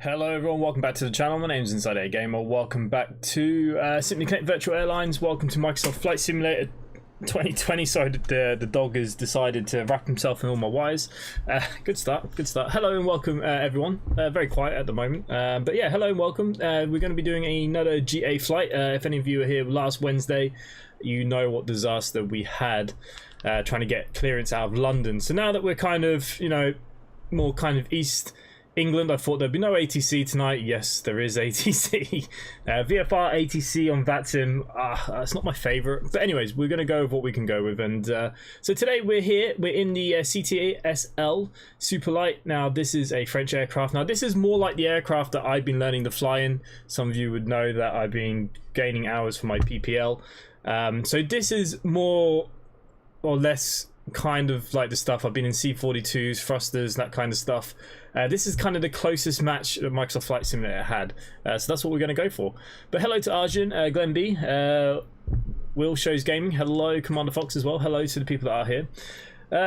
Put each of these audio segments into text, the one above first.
Hello everyone, welcome back to the channel. My name is InsideAgameR. Welcome back to Simply Connect Virtual Airlines. Welcome to Microsoft Flight Simulator 2020. Sorry, the dog has decided to wrap himself in all my wires. Good start, good start. Hello and welcome everyone. Very quiet at the moment, but yeah, hello and welcome. We're going to be doing another GA flight. If any of you were here last Wednesday, you know what disaster we had trying to get clearance out of London. So now that we're kind of, you know, more kind of east England. I thought there'd be no ATC tonight. Yes, there is ATC. VFR ATC on VATSIM. It's not my favorite. But anyways, we're going to go with what we can go with. And so today we're here. We're in the CTSL Superlight. Now, this is a French aircraft. Now, this is more like the aircraft that I've been learning to fly in. Some of you would know that I've been gaining hours for my PPL. So this is more or less kind of like the stuff I've been in C42s, thrusters, that kind of stuff. This is kind of the closest match that Microsoft Flight Simulator had, so that's what we're going to go for. But hello to Arjun, Glenn B, Will Shows Gaming, hello Commander Fox as well, hello to the people that are here.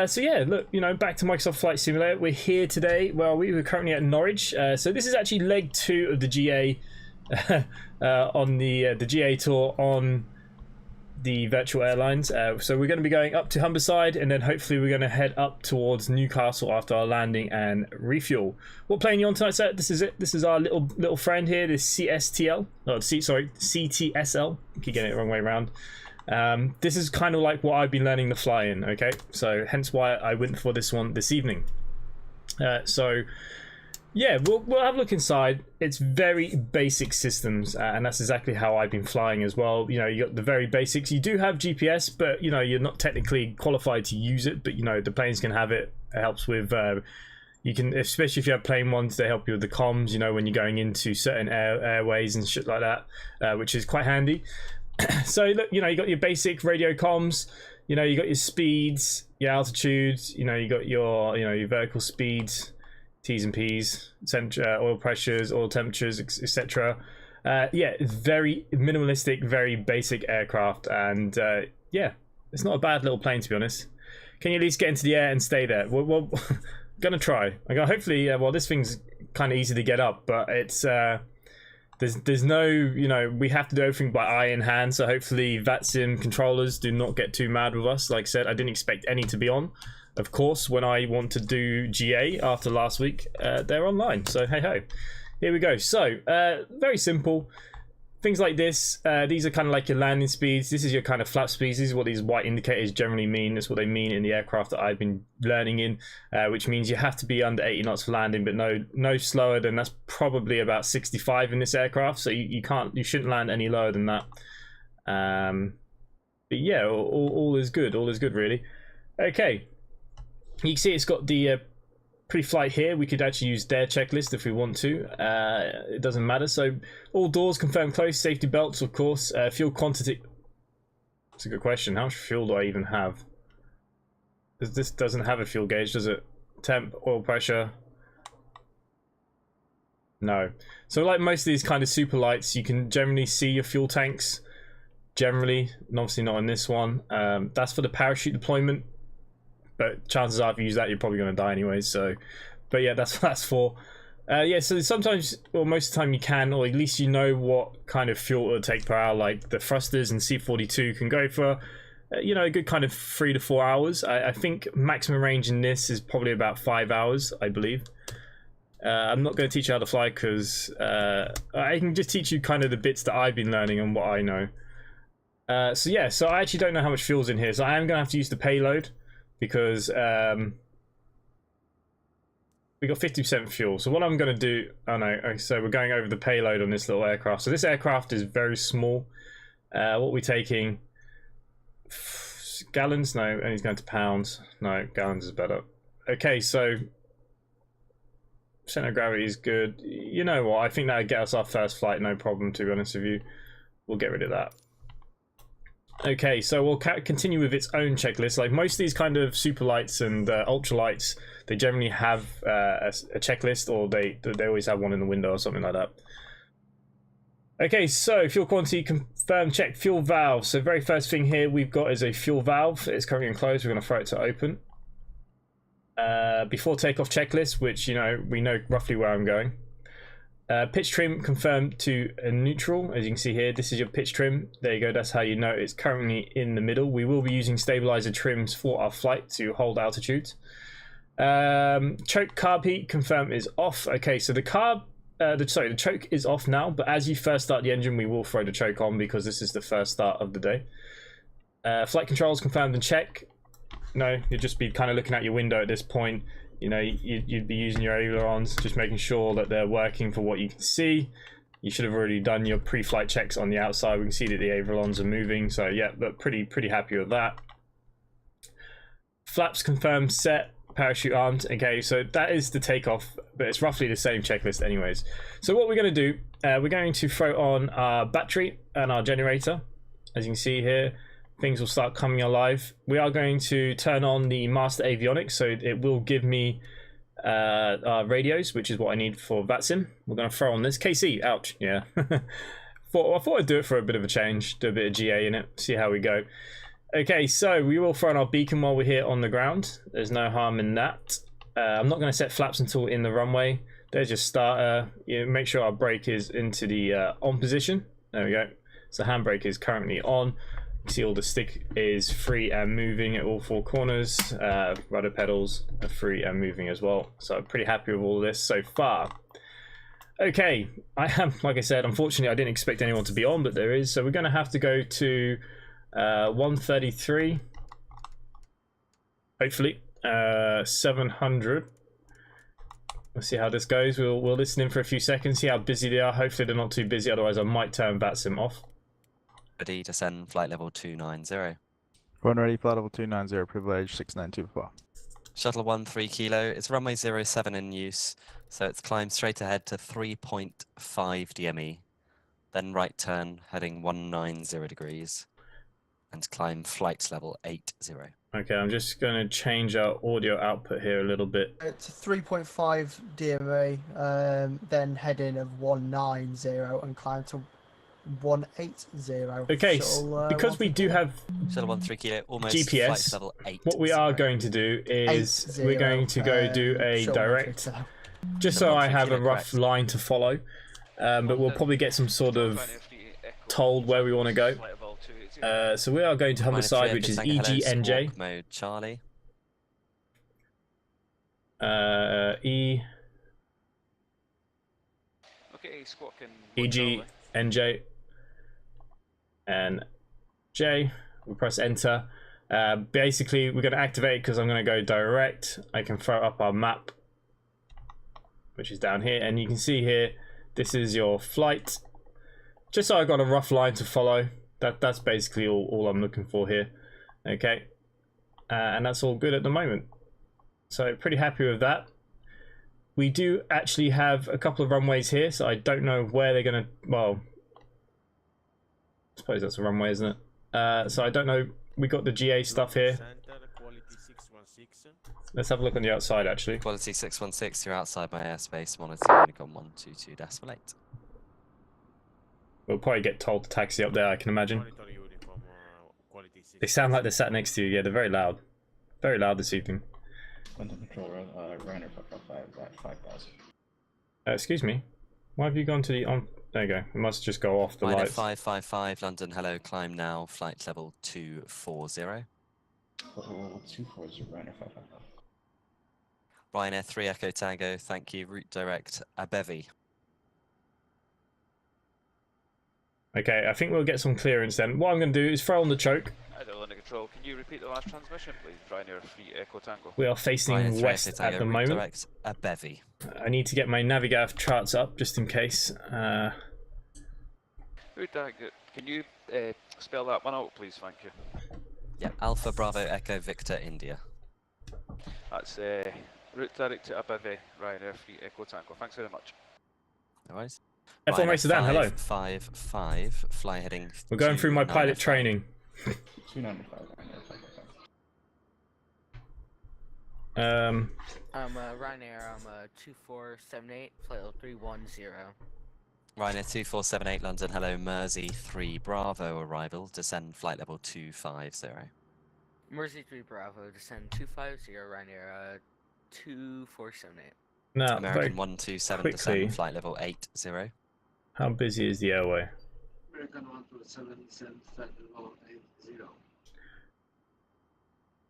So yeah, look, you know, back to Microsoft Flight Simulator. We're here today. Well, we're currently at Norwich, so this is actually leg 2 of the GA on the GA tour on the virtual airlines. So we're going to be going up to Humberside, and then hopefully we're going to head up towards Newcastle after our landing and refuel. What plane are you on tonight, sir? This is it. This is our little friend here, this CTSL. Oh, CTSL. Keep getting it the wrong way around. This is kind of like what I've been learning to fly in. Okay, so hence why I went for this one this evening. So yeah, we'll have a look inside. It's very basic systems, and that's exactly how I've been flying as well. You know, you got the very basics. You do have GPS, but you know, you're not technically qualified to use it. But you know, the planes can have it. It helps with you can, especially if you have plane ones, they help you with the comms. You know, when you're going into certain airways and shit like that, which is quite handy. So look, you know, you got your basic radio comms. You know, you got your speeds, your altitudes. You know, you got your your vertical speeds, T's and P's, oil pressures, oil temperatures, etc. Yeah, very minimalistic, very basic aircraft, and yeah, it's not a bad little plane, to be honest. Can you at least get into the air and stay there? Well gonna try. Hopefully, well, this thing's kind of easy to get up, but it's there's no, you know, we have to do everything by eye in hand. So hopefully, VATSIM controllers do not get too mad with us. Like I said, I didn't expect any to be on. Of course, when I want to do GA after last week, they're online. So hey ho, here we go. So very simple things like this. These are kind of like your landing speeds. This is your kind of flap speeds. This is what these white indicators generally mean. That's what they mean in the aircraft that I've been learning in, which means you have to be under 80 knots for landing, but no slower than, that's probably about 65 in this aircraft. So you shouldn't land any lower than that. But yeah, all is good. All is good, really. Okay. You can see it's got the pre-flight here. We could actually use their checklist if we want to. It doesn't matter. So all doors confirmed closed, safety belts, of course. Fuel quantity. That's a good question. How much fuel do I even have? This doesn't have a fuel gauge, does it? Temp, oil pressure. No. So like most of these kind of super lights, you can generally see your fuel tanks. Generally, and obviously not on this one. That's for the parachute deployment. But chances are, if you use that, you're probably going to die anyway. So, but yeah, that's what that's for. Yeah, so sometimes, or most of the time, you can, or at least you know what kind of fuel it'll take per hour. Like the thrusters and C42 can go for, you know, a good kind of 3 to 4 hours. I think maximum range in this is probably about 5 hours, I believe. I'm not going to teach you how to fly because I can just teach you kind of the bits that I've been learning and what I know. So yeah, so I actually don't know how much fuel's in here, so I am going to have to use the payload. Because we got 50% fuel. So what I'm going to do, so we're going over the payload on this little aircraft. So this aircraft is very small. What we're taking, gallons? No, and he's going to pounds. No, gallons is better. Okay, so center of gravity is good. You know what? I think that'll get us our first flight, no problem, to be honest with you. We'll get rid of that. Okay, so we'll continue with its own checklist. Like most of these kind of superlights and ultralights, they generally have a checklist, or they always have one in the window or something like that. Okay, so fuel quantity confirmed, check fuel valve. So very first thing here we've got is a fuel valve. It's currently enclosed. We're going to throw it to open. Before takeoff checklist, which, you know, we know roughly where I'm going. Pitch trim confirmed to a neutral. As you can see here, this is your pitch trim. There you go, that's how you know it's currently in the middle. We will be using stabilizer trims for our flight to hold altitude. Choke carb heat confirmed is off. Okay, so the choke is off now, but as you first start the engine, we will throw the choke on because this is the first start of the day. Flight controls confirmed and check. No, you'll just be kind of looking out your window at this point. you know, you'd be using your ailerons, just making sure that they're working for what you can see. You should have already done your pre-flight checks on the outside. We can see that the ailerons are moving, so yeah, but pretty happy with that. Flaps confirmed, set, parachute armed. Okay, so that is the takeoff, but it's roughly the same checklist anyways. So what we're going to do, we're going to throw on our battery and our generator. As you can see here, things will start coming alive. We are going to turn on the master avionics, so it will give me our radios, which is what I need for VATSIM. We're going to throw on this KC. Ouch, yeah. I thought I'd do it for a bit of a change, do a bit of GA in it, see how we go. Okay, so we will throw on our beacon while we're here on the ground. There's no harm in that. I'm not going to set flaps until in the runway. There's your starter. You make sure our brake is into the on position. There we go. So handbrake is currently on. You can see all the stick is free and moving at all four corners. Rudder pedals are free and moving as well. So I'm pretty happy with all of this so far. Okay, I am, like I said, unfortunately I didn't expect anyone to be on, but there is. So we're going to have to go to 133, hopefully 700. Let's see how this goes. We'll listen in for a few seconds, see how busy they are. Hopefully they're not too busy, otherwise I might turn VATSIM off. Ready to send flight level 290. Run ready, flight level 290, privilege 692 Shuttle 13 kilo. It's runway 07 in use, so it's climbed straight ahead to 3.5 DME, then right turn heading 190 degrees, and climb flight level 80. Okay, I'm just going to change our audio output here a little bit. It's 3.5 DMA, then heading of 190 and climb to 180. Okay, because we do have Shuttle 13 kilo, almost GPS, flight level 80. what we are going to do is we're going to go do a direct, just so I have a rough line to follow, but we'll probably get some sort of told where we want to go. So we are going to Humberside, which is EGNJ. Mode Charlie. EGNJ and J. We press enter. Basically, we're going to activate because I'm going to go direct. I can throw up our map, which is down here, and you can see here, this is your flight. Just so I got a rough line to follow. That's basically all I'm looking for here. Okay, and that's all good at the moment. So pretty happy with that. We do actually have a couple of runways here, so I don't know where they're gonna. Well, I suppose that's a runway, isn't it? So I don't know. We got the GA stuff here. Let's have a look on the outside, actually. Quality 616. You're outside my airspace. Monitor Unicom 122.8. We'll probably get told to taxi up there, I can imagine. They sound like they're sat next to you. Yeah, they're very loud. Very loud this evening. Excuse me. Why have you gone to the on? There you go. It must just go off the lights. 555 London. Hello. Climb now. Flight level 240. 240, Ryanair 555. Ryanair 3 Echo Tango. Thank you. Route direct Abevi. Okay, I think we'll get some clearance then. What I'm going to do is throw on the choke. Under control. Can you repeat the last transmission, please? Ryanair 3 Echo Tango. We are facing west at the moment. Direct Abevi. I need to get my Navigav charts up just in case. Can you spell that one out, please? Thank you. Yeah, Alpha Bravo Echo Victor India. That's route direct to Abevi, Ryanair 3 Echo Tango. Thanks very much. No worries. F1 Racer Dan, hello. 555, fly heading. We're going through my pilot training. 295. Ryanair, 2478, flight level 310. Ryanair 2478 London, hello, Mersey 3 Bravo arrival, descend flight level 250. Mersey 3 Bravo, descend 250, Ryanair 2478. Now, American 127 descend flight level 80. How busy is the airway? American 127 descend flight level 80.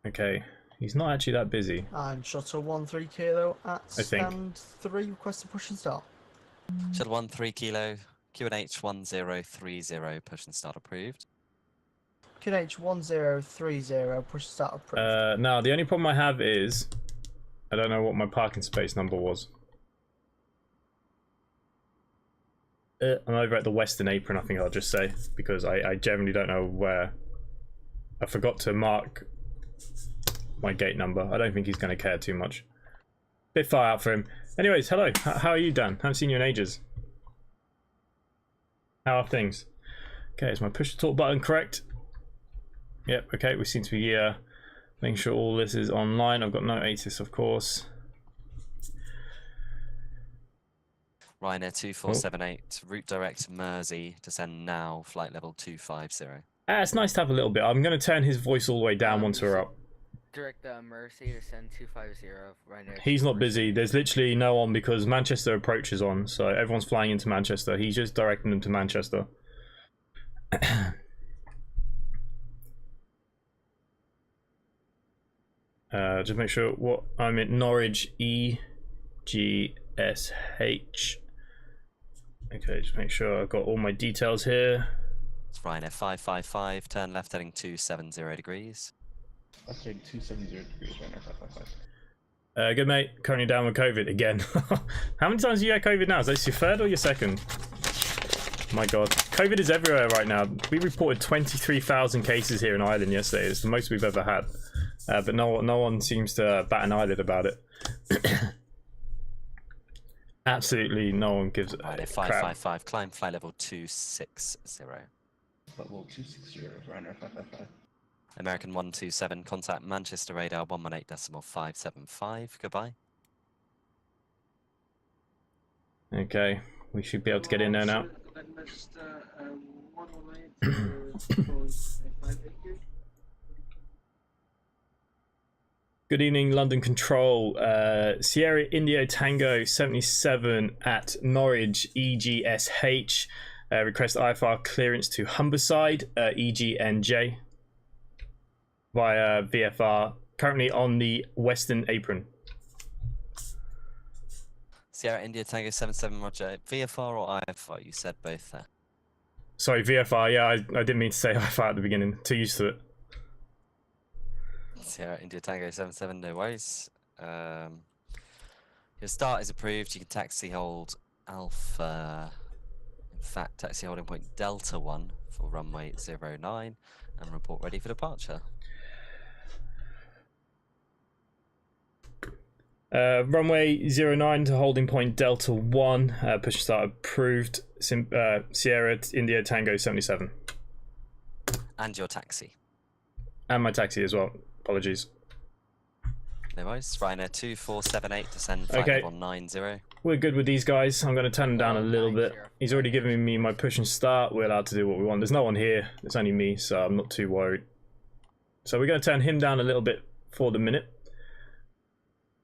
Okay, he's not actually that busy. And shuttle 13 kilo at I think. stand 3, request to push and start. Shuttle 13 kilo, QNH 1030, push and start approved. QNH 1030, push and start approved. Now, the only problem I have is I don't know what my parking space number was. I'm over at the Western Apron, I think I'll just say, because I generally don't know where. I forgot to mark my gate number. I don't think he's going to care too much. Bit far out for him. Anyways, hello. How are you, Dan? Haven't seen you in ages. How are things? Okay, is my push to talk button correct? Yep, okay, we seem to be making sure all this is online. I've got no ATIS, of course. Ryanair 2478, route direct Mersey, descend now, flight level 250. It's nice to have a little bit. I'm going to turn his voice all the way down once we're up. Direct Mercy to send 250 right now. He's not busy. There's literally no on because Manchester approach is on, so everyone's flying into Manchester. He's just directing them to Manchester. Just make sure what I'm at Norwich EGSH. Okay, just make sure I've got all my details here. It's Ryanair 555, turn left heading 270 degrees. Okay, 270 degrees, Ryanair 555. Good mate, currently down with COVID again. How many times have you had COVID now? Is this your third or your second? My god, COVID is everywhere right now. We reported 23,000 cases here in Ireland yesterday. It's the most we've ever had, but no one seems to bat an eyelid about it. Absolutely no one gives a Ryanair crap. 555, climb flight level 260. Level 260, Ryanair 555. American 127, contact Manchester radar 118.575. Goodbye. Okay, we should be able to get in there now. Good evening, London Control. Sierra India Tango 77 at Norwich EGSH. Request IFR clearance to Humberside, EGNJ via VFR. Currently on the Western Apron. Sierra India Tango 77, Roger. VFR or IFR? You said both there. Sorry, VFR. Yeah, I didn't mean to say IFR at the beginning. Too used to it. Sierra India Tango 77, no worries. Your start is approved. You can taxi hold Alpha. In fact, taxi holding point Delta 1 for runway 09 and report ready for departure. Runway 09 to holding point Delta 1. Push start approved. Sierra India Tango 77. And your taxi. And my taxi as well. Apologies. No worries. Ryanair 2478, descend flight level 90. We're good with these guys. I'm going to turn them down a little bit. He's already given me my push and start. We're allowed to do what we want. There's no one here. It's only me, so I'm not too worried. So we're going to turn him down a little bit for the minute.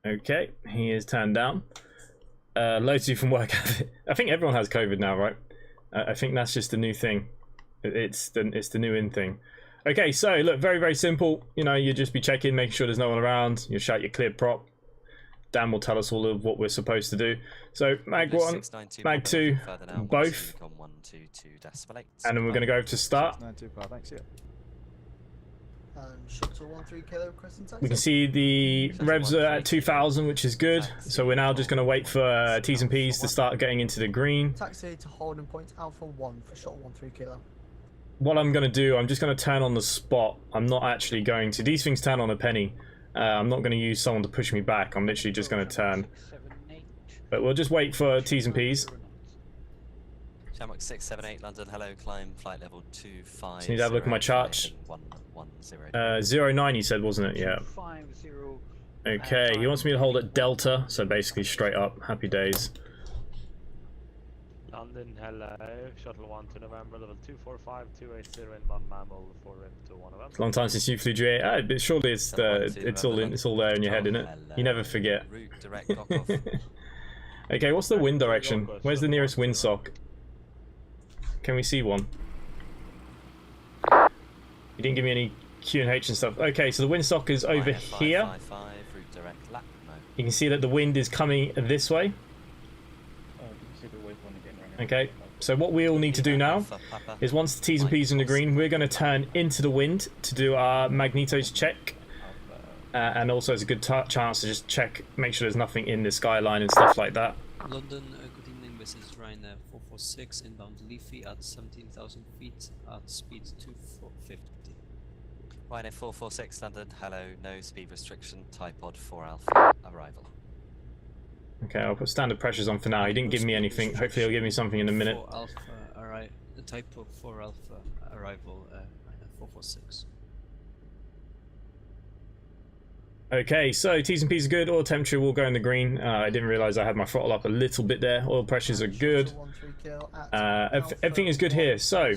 Okay, he is turned down. Loads of you from work have it. I think everyone has COVID now, right? I think that's just the new thing. It's the new in thing. Okay, so look, very, very simple. You know, you just be checking, making sure there's no one around. You shout your clear prop. Dan will tell us all of what we're supposed to do. So mag 1, mag 2, both. And then we're going to go over to start. Thanks, yeah. Shuttle 13 kilo requesting taxi. We can see the revs are at 2,000, which is good. So we're now just going to wait for T's and P's to start getting into the green. Taxi to holding point Alpha 1 for shuttle 13 kilo. What I'm going to do, I'm just going to turn on the spot. I'm not actually going to. These things turn on a penny. I'm not going to use someone to push me back. I'm literally just going to turn. But we'll just wait for T's and P's. Shamrock 678 London, hello, climb flight level 25. Just need to have a look at my chart. 09 you said, wasn't it? Yeah. Okay, he wants me to hold at Delta, so basically straight up. Happy days. London, hello, shuttle 1 to November, level 245-280 inbound mammal 4 into 1 of them. It's a long time since you flew GA. But surely it's all there in your head, isn't it? You never forget. Okay, what's the wind direction? Where's the nearest windsock? Can we see one? You didn't give me any Q&H and stuff. Okay, so the windsock is over here. You can see that the wind is coming this way. Okay, so what we all need to do now is once the T's and P's are in the green, we're going to turn into the wind to do our magnetos check. and also it's a good chance to just check, make sure there's nothing in the skyline and stuff like that. London, good evening, this is Ryanair 446 inbound Leafy at 17,000 feet at speed 250. Ryanair 446 London, hello, no speed restriction, Typod 4 Alpha, arrival. Okay, I'll put standard pressures on for now. He didn't give me anything. Hopefully he'll give me something in a minute. 4 Alpha, alright, the Typod 4 Alpha, arrival, Ryanair 446. Okay, so T's and P's are good. Oil temperature will go in the green. I didn't realise I had my throttle up a little bit there. Oil pressures are good. Everything is good here. So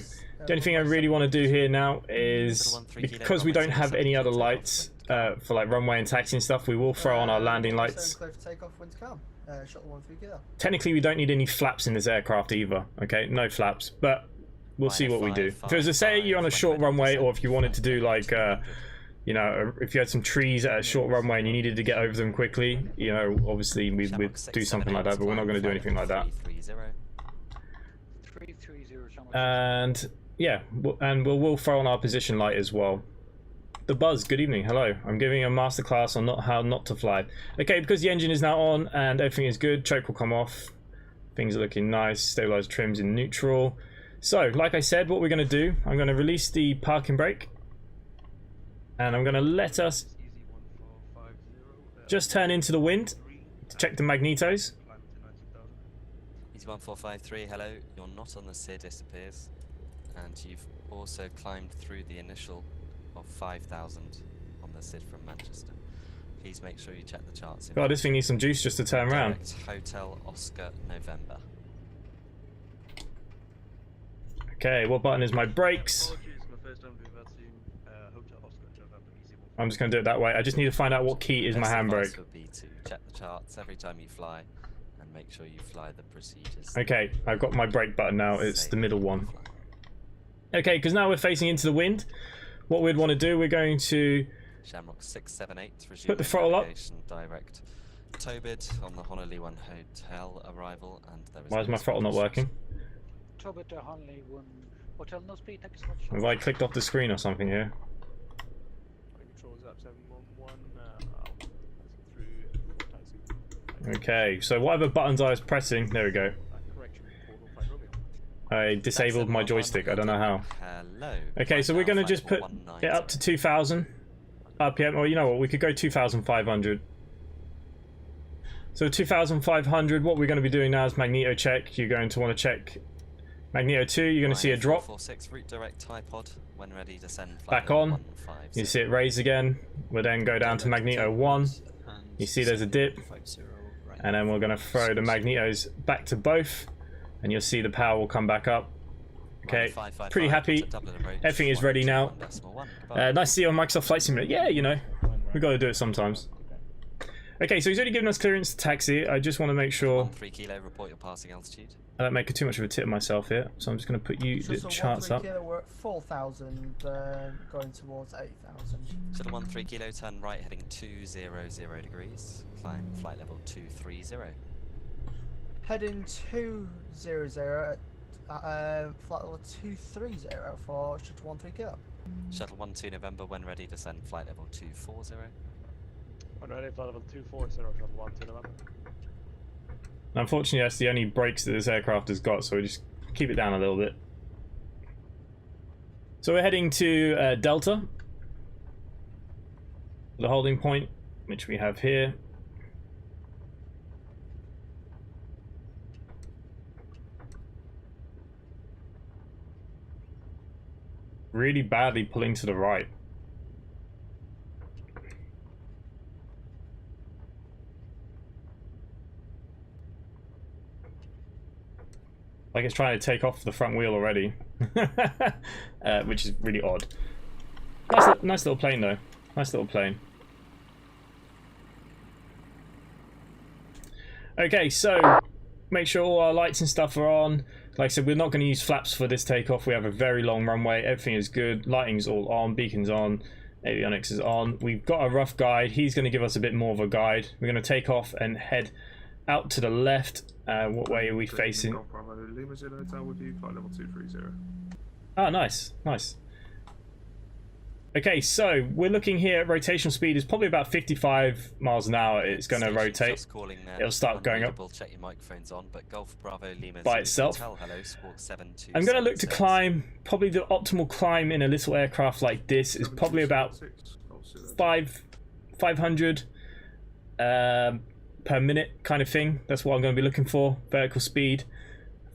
the only thing I really want to do here now is, because we don't have any other lights for like runway and taxi and stuff, we will throw on our landing lights. Technically we don't need any flaps in this aircraft either. Okay, no flaps, but we'll see what we do. If it was to say you're on a short runway, or if you wanted to do like you know, if you had some trees at a short runway and you needed to get over them quickly, you know, obviously we'd do something like that, but we're not going to do anything like that. And yeah, we'll throw on our position light as well. The Buzz, good evening, hello. I'm giving a masterclass on how not to fly. Okay, because the engine is now on and everything is good, choke will come off. Things are looking nice, stabilized trims in neutral. So, like I said, what we're going to do, I'm going to release the parking brake. And I'm going to let us just turn into the wind to check the magnetos. Easy 1453, hello, you're not on the SID, it appears. And you've also climbed through the initial of 5,000 on the SID from Manchester. Please make sure you check the charts. God, this thing needs some juice just to turn around. Hotel Oscar November. Okay, what button is my brakes? I'm just going to do it that way. I just need to find out what key is my handbrake. Would be to check the charts every time you fly and make sure you fly the procedures. Okay, I've got my brake button now. It's the middle one. Okay, because now we're facing into the wind. What we'd want to do, we're going to Shamrock 678, put the throttle up. Direct Tobit on the Honolulu 1 hotel arrival, and there is. Why is my throttle not working? Tobit to Honolulu 1 hotel, no speed, thank you so much. Have I clicked off the screen or something here? Okay, so whatever buttons I was pressing, there we go. I disabled my joystick, I don't know how. Hello. Okay, so we're going to just put it up to 2,000 RPM, or you know what, we could go 2,500. So 2,500, what we're going to be doing now is magneto check. You're going to want to check magneto 2, you're going to see a drop. 446 route direct Typod, when ready to send back on. You see it raise again. We'll then go down to magneto 1. You see there's a dip. And then we're going to throw the magnetos back to both. And you'll see the power will come back up. Okay, pretty happy. Everything is ready now. Nice to see you on Microsoft Flight Simulator. Yeah, you know, we got to do it sometimes. Okay, so he's already given us clearance to taxi. I just want to make sure 3 kilo, report your passing altitude. I don't make too much of a tit of myself here. So I'm just going to put you the charts up. We're at 4,000, going towards 8,000. Shuttle 13 kilo, turn right, heading 200 degrees. Climb flight level 230. Heading 200, flight level 230 for Shuttle 13 kilo. Shuttle 12 November, when ready to send flight level 240. When ready, flight level 240, Shuttle 12 November. Unfortunately, that's the only brakes that this aircraft has got, so we just keep it down a little bit. So we're heading to Delta, the holding point, which we have here. Really badly pulling to the right. Like it's trying to take off the front wheel already, which is really odd. Nice little plane though. Nice little plane. Okay, so make sure all our lights and stuff are on. Like I said, we're not going to use flaps for this takeoff. We have a very long runway. Everything is good. Lighting's all on. Beacon's on. Avionics is on. We've got a rough guide. He's going to give us a bit more of a guide. We're going to take off and head out to the left. What way are we facing? Oh, nice, nice. Okay, so we're looking here at rotational speed is probably about 55 miles an hour. It's going to Station's rotate. just calling there. It'll start going up Unreadable, check your microphones on, but Golf Bravo Lima by Zulu itself. Hotel, hello, squawk 7276. I'm going to look to climb. Probably the optimal climb in a little aircraft like this is probably about 500 per minute kind of thing. That's what I'm going to be looking for. Vertical speed.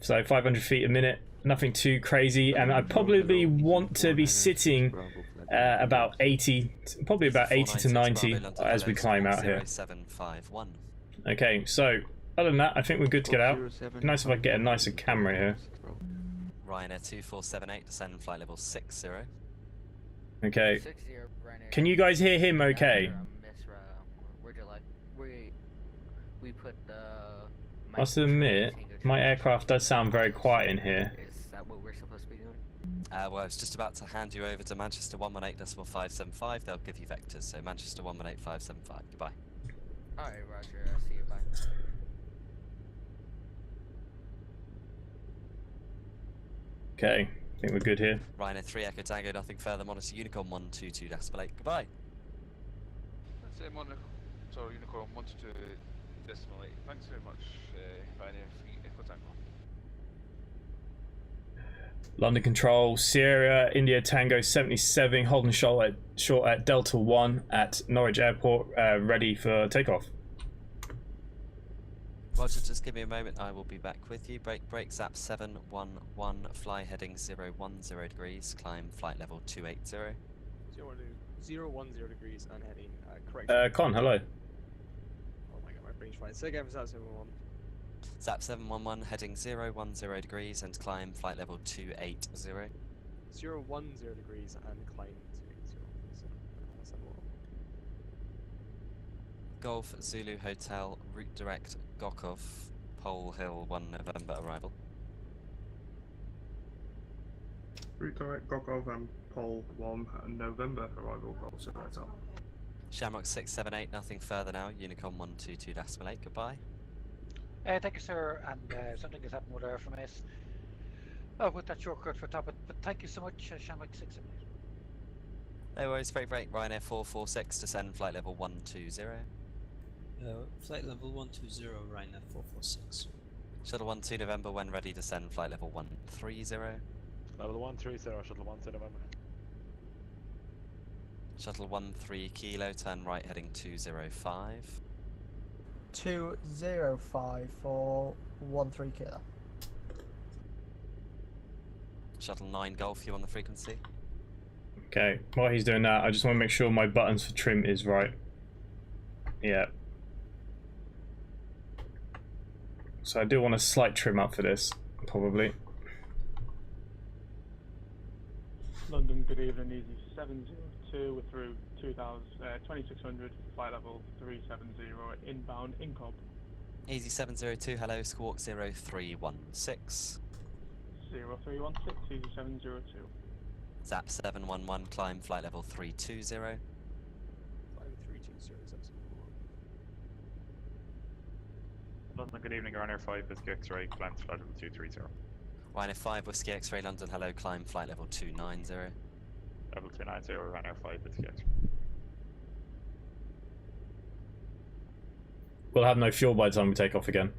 So 500 feet a minute. Nothing too crazy. And I probably want to be sitting about 80, probably about 80 to 90 as we climb out here. Okay, so other than that, I think we're good to get out. Nice if I get a nicer camera here. Ryanair 2478, descend flight level 60. Okay. 60, Ryanair. Can you guys hear him okay? We put the... I must admit, my aircraft does sound very quiet in here. Is that what we're supposed to be doing? Well, I was just about to hand you over to Manchester 118.575. They'll give you vectors, so Manchester 118.575. Goodbye. Alright, Roger. I'll see you. Bye. Okay, I think we're good here. Ryanair 3 Echo Tango, nothing further. Monitor Unicorn 122.8. Goodbye. That's it, sorry, Unicorn 122.8. Thanks very much, Ryanair 3 Echo Tango. London Control, Sierra, India Tango 77, holding short at Delta 1 at Norwich Airport, ready for takeoff. Roger, just give me a moment, I will be back with you. Break, zap 711, fly heading 010 degrees, climb flight level 280. 010 degrees and heading, correct. Con, hello. Oh my god, my brain's fine. Say again for Zap 711. Zap 711, heading 010 degrees and climb flight level 280. 010 degrees and climb 280. Golf Zulu Hotel, route direct Gokov, Pole Hill 1 November arrival. Route direct Gokov and Pole 1 November arrival, Golf Zulu Hotel. Shamrock 678, nothing further now, Unicorn 122.8, goodbye. Thank you, sir, and something has happened with our FMS. I'll put that shortcut for top, but thank you so much, Shamrock 678. No worries, break, Ryanair 446, descend flight level 120. Flight level 120, Ryanair 446. Shuttle 12 November, when ready, descend flight level 130. Level 130, shuttle 12 November. Shuttle 13 Kilo, turn right heading 205. 205 for 13 Kilo. Shuttle 9 Golf, you on the frequency? Okay, while he's doing that, I just want to make sure my buttons for trim is right. Yeah. So I do want a slight trim up for this, probably. London, good evening, easy 702, we're through 2600, flight level 370, inbound, Incob. Easy 702, hello, squawk 0316. 0316, easy 702. Zap 711, climb flight level 320. Climb 320, London, good evening, Ryanair 5, Whiskey X-ray, climb flight level 230. Ryanair 5, Whiskey X-ray, London, hello, climb flight level 290. Level 290, Ryanair 5, Whiskey X-ray. We'll have no fuel by the time we take off again.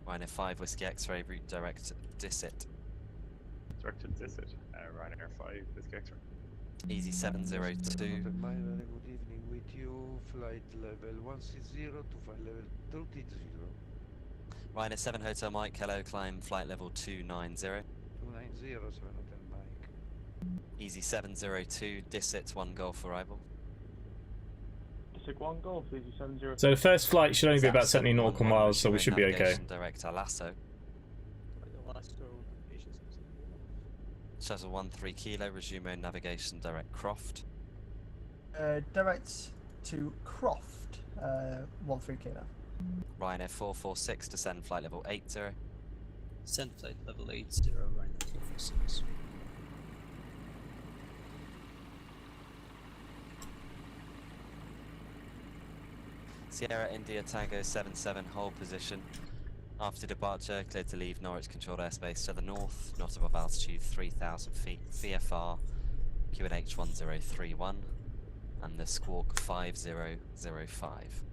Ryanair 5, Whiskey X-ray, route direct Disset. Directed Disset, Ryanair 5, Whiskey X-ray. Easy 702. Very good evening with you, flight level 160 to flight level 230. Ryanair 7 Hotel Mike, hello, climb flight level 290. 290, 7 Hotel Mike. Easy 702, Disset 1 Golf arrival. Disset 1 Golf, easy 702. So the first flight should only be about 70 nautical miles, so we should be okay. Direct Alasso. Shuttle 13 Kilo, resume navigation direct Croft. Direct to Croft, 13 Kilo. Ryanair 446, descend flight level 80. Descend flight level 80, Ryanair 446. Sierra India Tango 77, hold position. After departure, cleared to leave Norwich controlled airspace to the north, not above altitude 3,000 feet, VFR QNH 1031, and the Squawk 5005.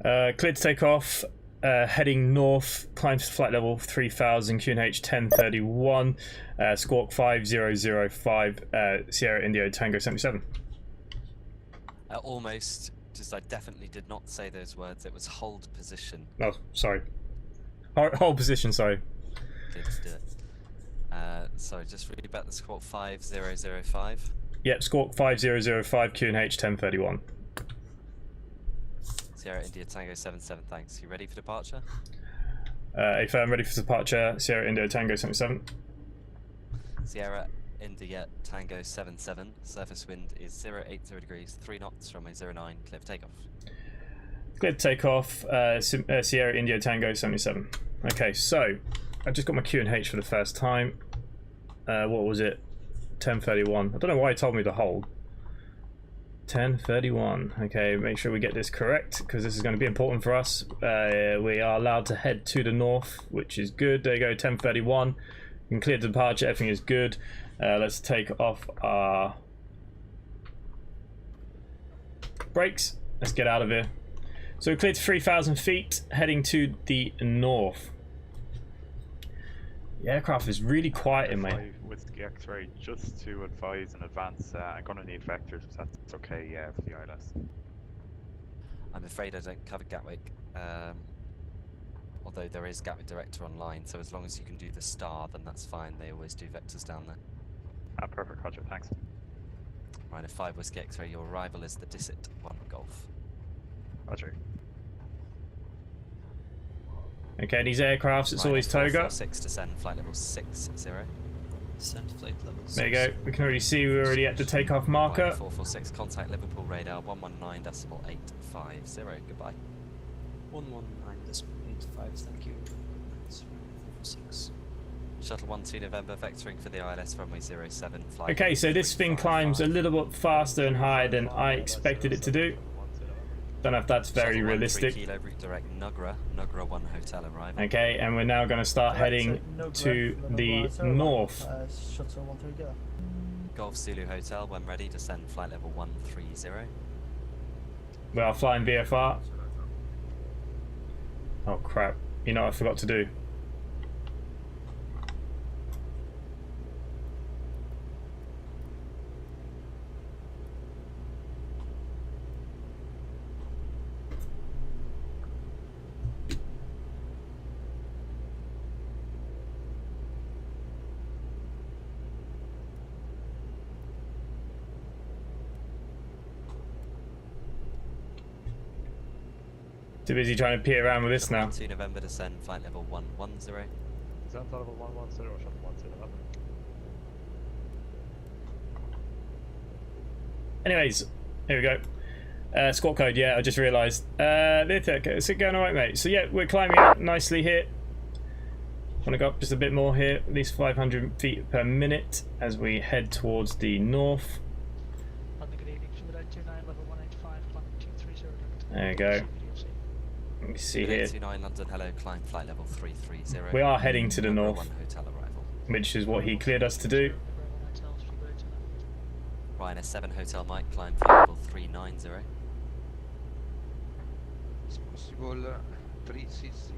Cleared to take off. Heading north, climbs to flight level 3000, QNH 1031, Squawk 5005, Sierra Indio Tango 77. Almost, just I definitely did not say those words. It was hold position. Oh, sorry. Hold position, sorry. Did do it. Sorry, just read about the Squawk 5005. Yep, Squawk 5005, QNH 1031. Sierra India Tango 77, thanks. You ready for departure? Affirm, ready for departure, Sierra Indio Tango 77. Sierra India Tango 77, surface wind is 080 degrees, 3 knots, runway 09, clear for takeoff. Clear to take off, Sierra India Tango 77. Okay, so I just got my QNH for the first time. What was it? 1031. I don't know why it told me to hold. 1031. Okay, make sure we get this correct because this is going to be important for us. We are allowed to head to the north, which is good. There you go, 1031. You can clear departure, everything is good. Let's take off our brakes. Let's get out of here. So we're cleared to 3,000 feet, heading to the north. The aircraft is really quiet in my... Whiskey X-ray, just to advise in advance, I'm going to need vectors if that's okay for the ILS. I'm afraid I don't cover Gatwick, although there is Gatwick Director online, so as long as you can do the star, then that's fine. They always do vectors down there. Perfect, Roger, thanks. Right, 5 Whiskey X-ray, your arrival is the Disset 1 Golf. Roger. Okay, these aircrafts, it's always Toga. 6 descend, flight level 60. Descend flight level 6. There you go, we can already see we're already at the takeoff marker. 446, contact Liverpool radar 119.850. Goodbye. 119.85, thank you. That's 446. Shuttle 12 November, vectoring for the ILS runway 07. Flight Okay, so this thing climbs a little bit faster and higher than I expected it to do. Don't know if that's very realistic. Kilo, route direct Nugra 1 hotel arrival. Okay, and we're now going to start heading to the north. Shuttle 13 go. Golf Zulu Hotel, when ready, descend flight level 130. We are flying VFR. Oh crap, you know what I forgot to do? Too busy trying to peer around with this now. 2 November descend flight level 110. Is that level 110 or shuttle 12 November? Anyways, here we go. Squawk code, yeah, I just realised. Is it going alright, mate? So yeah, we're climbing up nicely here. Want to go up just a bit more here, at least 500 feet per minute as we head towards the north. There you go. Let me see here. 29 London, hello, climb flight level 330. We are heading to the north, hotel arrival. which is what he cleared us to do. Ryanair 7 Hotel Mike, climb flight level 390. It's possible 360.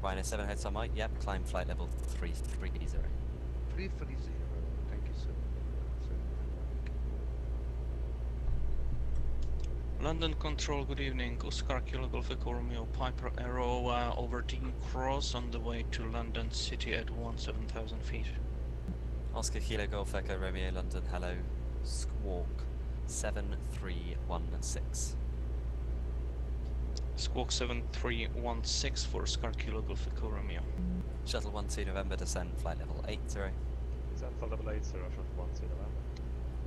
Ryanair 7 Hotel Mike, yep, climb flight level 330. 330. Thank you, sir. London Control, good evening. Oscar Kilo Golf Echo Romeo Piper Arrow over Dean Cross on the way to London City at 17,000 feet. Oscar Kilo Golf Echo Romeo London, hello. Squawk 7316. Squawk 7316 for Oscar Kilo Golf Echo Romeo. Shuttle 12 November, descend flight level 80. Is that flight level 80 or shuttle 12 November?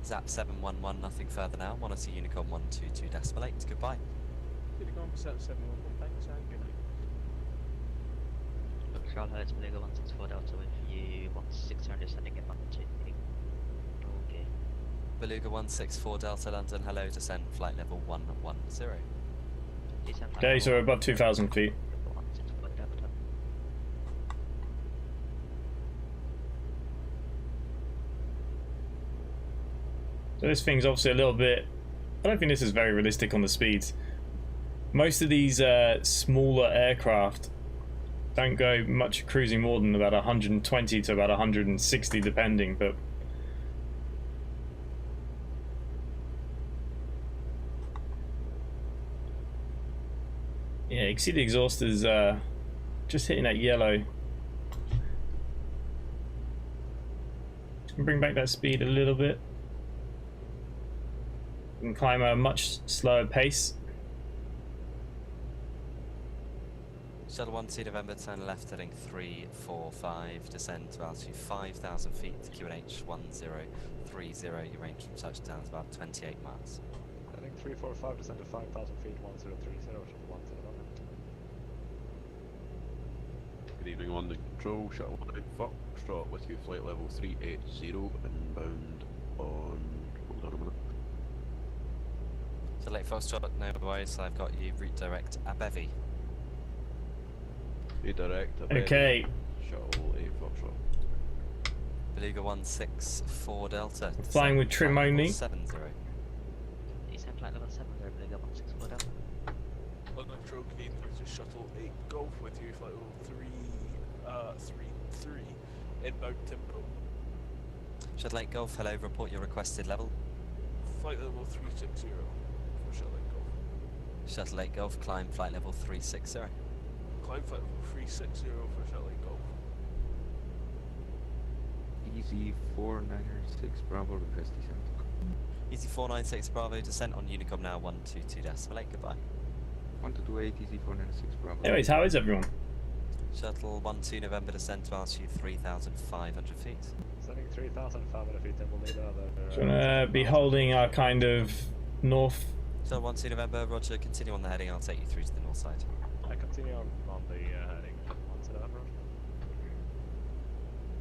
Zap 711, nothing further now. Monitor Unicorn 122.8. Goodbye. Unicorn 711, thanks, and good night. Control Hertz, Beluga 164 Delta with you 1600 descending at 122. Okay. Beluga 164 Delta London, hello, descend flight level 110. Okay, so we're above 2,000 feet. So this thing's obviously a little bit... I don't think this is very realistic on the speeds. Most of these smaller aircraft don't go much cruising more than about 120 to about 160 depending, but... Yeah, you can see the exhaust is just hitting that yellow. Bring back that speed a little bit. You can climb at a much slower pace. Shuttle 12 November, turn left heading 345, descend to altitude 5,000 feet, QNH 1030, your range from touchdown is about 28 miles. Heading 345, descend to 5,000 feet, 1030, Shuttle 12 November. Good evening, London Control, Shuttle 1 Foxtrot with you, flight level 380, inbound on... hold on a minute. So late Foxtrot, no worries, I've got you route direct Abevi. Redirect, okay. Shuttle 8 Foxtrot. Beluga 164 Delta. Flying with trim only. 70. Descend flight level 70, Beluga 164 Delta. London Control, good evening, this is Shuttle 8 Golf with you, flight level 333, inbound Timbo. Shuttle 8 Golf, hello, report your requested level. Flight level 360 for Shuttle 8 Golf. Shuttle 8 Golf, climb flight level 360. Climb flight level 360 for Shuttle 8 Golf. Easy 496 Bravo, request descent. Easy 496 Bravo, descent on Unicom now 122.8, goodbye. 1228, Easy 496 Bravo. Anyways, how is everyone? Shuttle 12 November, descent to altitude 3,500 feet. Sending 3,500 feet, then we'll need another... So we're going to be holding our kind of north... Shuttle 12 November, roger, continue on the heading, I'll take you through to the north side. I continue on the heading 12 November.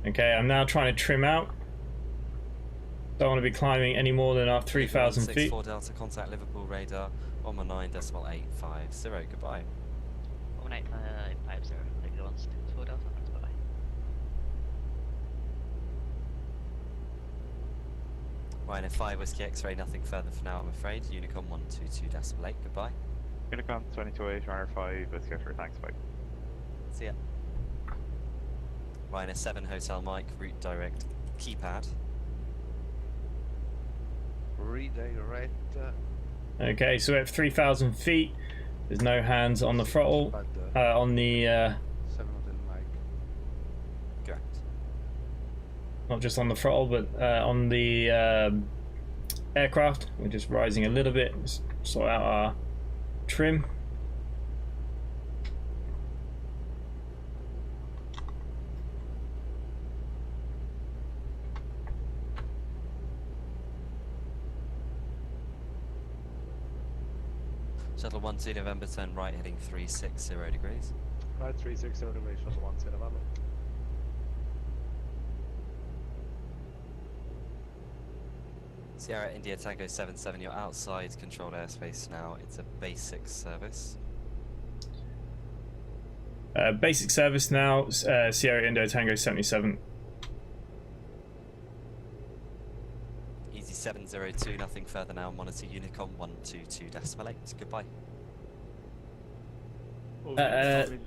Okay, I'm now trying to trim out. Don't want to be climbing any more than our 3,000 feet. 64 Delta, contact Liverpool radar 119.850, goodbye. 18550, Beluga 164 Delta, bye-bye. Ryanair 5 Whiskey X-ray, nothing further for now I'm afraid. Unicom 122.8, goodbye. Unicom 22.8, Ryanair 5 Whiskey X-ray, thanks, bye. See ya. Ryanair 7 Hotel Mike, route direct keypad. Redirect. Okay, so we're at 3,000 feet. There's no hands on the throttle. On the... 7 mic. Correct. Not just on the throttle, but on the aircraft. We're just rising a little bit. Just sort out our trim. Shuttle 12 November, turn right heading 360 degrees. Right 360 degrees, Shuttle 12 November. Sierra India Tango 77, you're outside controlled airspace now. It's a basic service. Basic service now, Sierra Indo Tango 77. Easy 702, nothing further now. Monitor Unicom 122.8. Goodbye.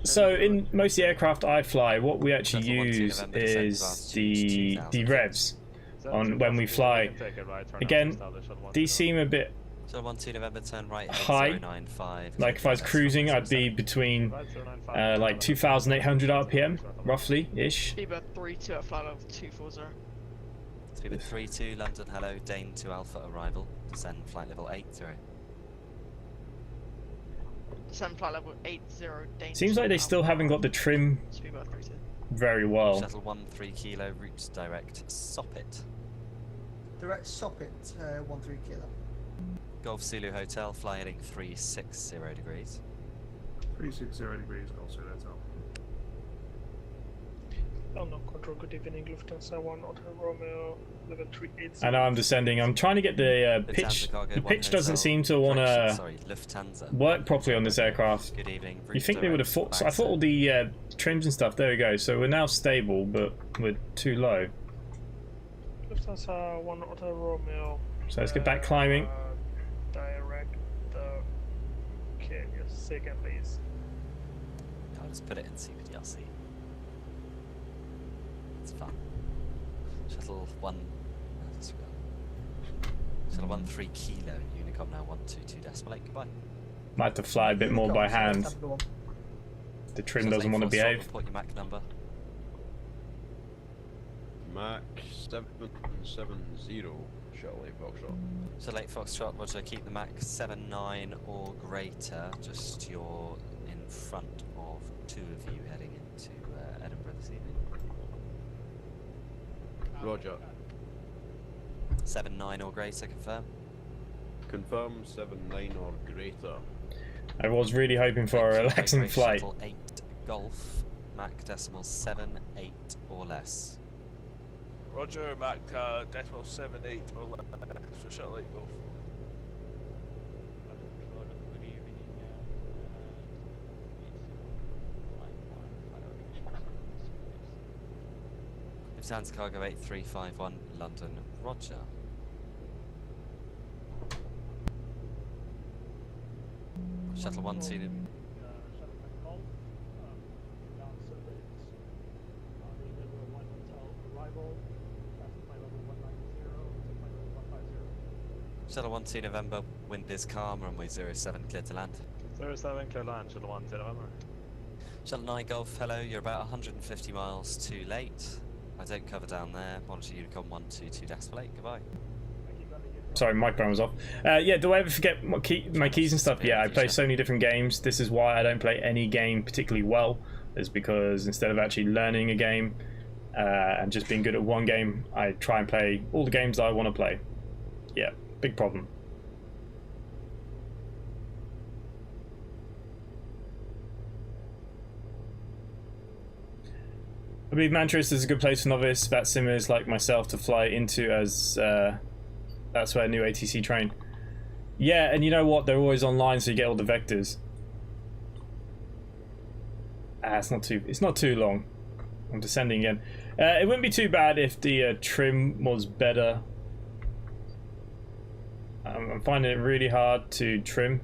So in most of the aircraft I fly, what we actually use is the revs on when we fly. Again, these seem a bit So 12 November, turn right high. 095. Like if I was cruising, I'd be between like 2,800 RPM, roughly ish. Speedbird 32 at flight level 240. Speedbird 32, London, hello, Dane 2 Alpha arrival. Descend flight level 80. Descend flight level 80. Dane. Seems like they still haven't got the trim Speedbird 32. very well. Shuttle 13 Kilo, route direct Soppit. Direct Soppit, 13 kilo. Golf Zulu Hotel, fly heading 360 degrees. 360 degrees, Golf Zulu Hotel. London Control, good evening, Lufthansa 1 Hotel Romeo, level 380. I know I'm descending. I'm trying to get the pitch. The pitch doesn't seem to want to work properly on this aircraft. Good evening. You think they would have thought? So I thought all the trims and stuff. There we go. So we're now stable, but we're too low. Lufthansa 1 Hotel Romeo, So let's get back climbing. Direct kit, your second, please. I'll just put it in CPDLC. It's fun. Shuttle 3 kilo, Unicom now 122.8, goodbye. Might have to fly a bit more by hand. The trim doesn't want to behave. Report your Mac number. Mac 770, Shuttle 8 Foxtrot. So late Foxtrot, Roger, keep the Mac 79 or greater, just you're in front of 2 of you heading into Edinburgh this evening. Roger. 79 or greater, confirm. Confirm 79 or greater. I was really hoping for a relaxing flight. Shuttle 8 Golf, Mac decimal 78 or less. Roger, Mac decimal 78 or less for Shuttle 8 Golf. Lufthansa Cargo 8351 London, Roger. Shuttle 12. Shuttle 12 November, wind is calm, runway 07 clear to land. 07 clear land, Shuttle 12 November. Shuttle 9 Golf, hello, you're about 150 miles too late. I don't cover down there, monitor Unicom 122.8, goodbye. Sorry, microphone was off. Yeah, do I ever forget my keys and stuff? Yeah, I play so many different games. This is why I don't play any game particularly well. Is because instead of actually learning a game and just being good at one game, I try and play all the games that I want to play. Yeah, big problem. I believe Manchester is a good place for novice bat simmers like myself to fly into, as that's where new ATC train. Yeah, and you know what? They're always online, so you get all the vectors. It's not too long. I'm descending again. It wouldn't be too bad if the trim was better. I'm finding it really hard to trim.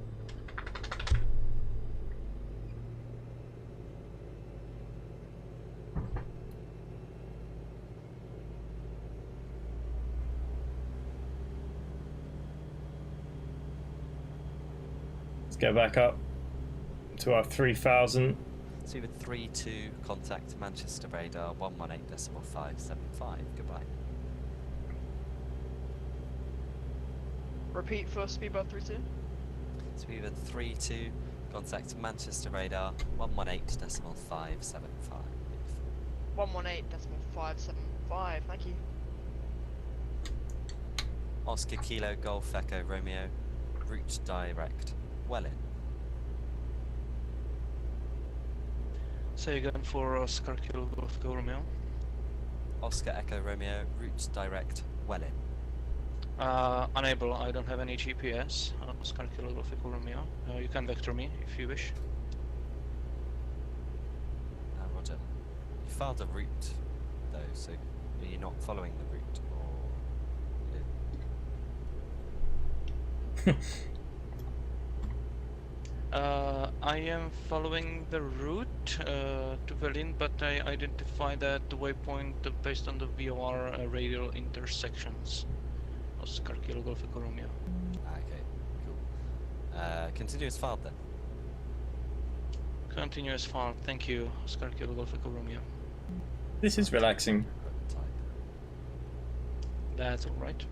Let's go back up to our 3000. So with 32, contact Manchester radar 118.575. Goodbye. Repeat for speedbird 32. Speedbird 32, contact Manchester radar 118.575. 118.575. Thank you. Oscar Kilo Golf Echo Romeo, route direct Welling. Say again for Oscar Kilo Golf Echo Romeo. Oscar Echo Romeo, route direct Welling. Unable, I don't have any GPS. Oscar Kilo Golf Echo Romeo. You can vector me if you wish. Roger. You filed a route though, so are you not following the route, or? I am following the route to Berlin, but I identify that the waypoint based on the VOR radial intersections. Oscar Kilo Golf Echo Romeo. Okay, cool. Continuous filed then. Continuous file, thank you, Oscar Kilo Golf Echo Romeo. This is relaxing. That's alright.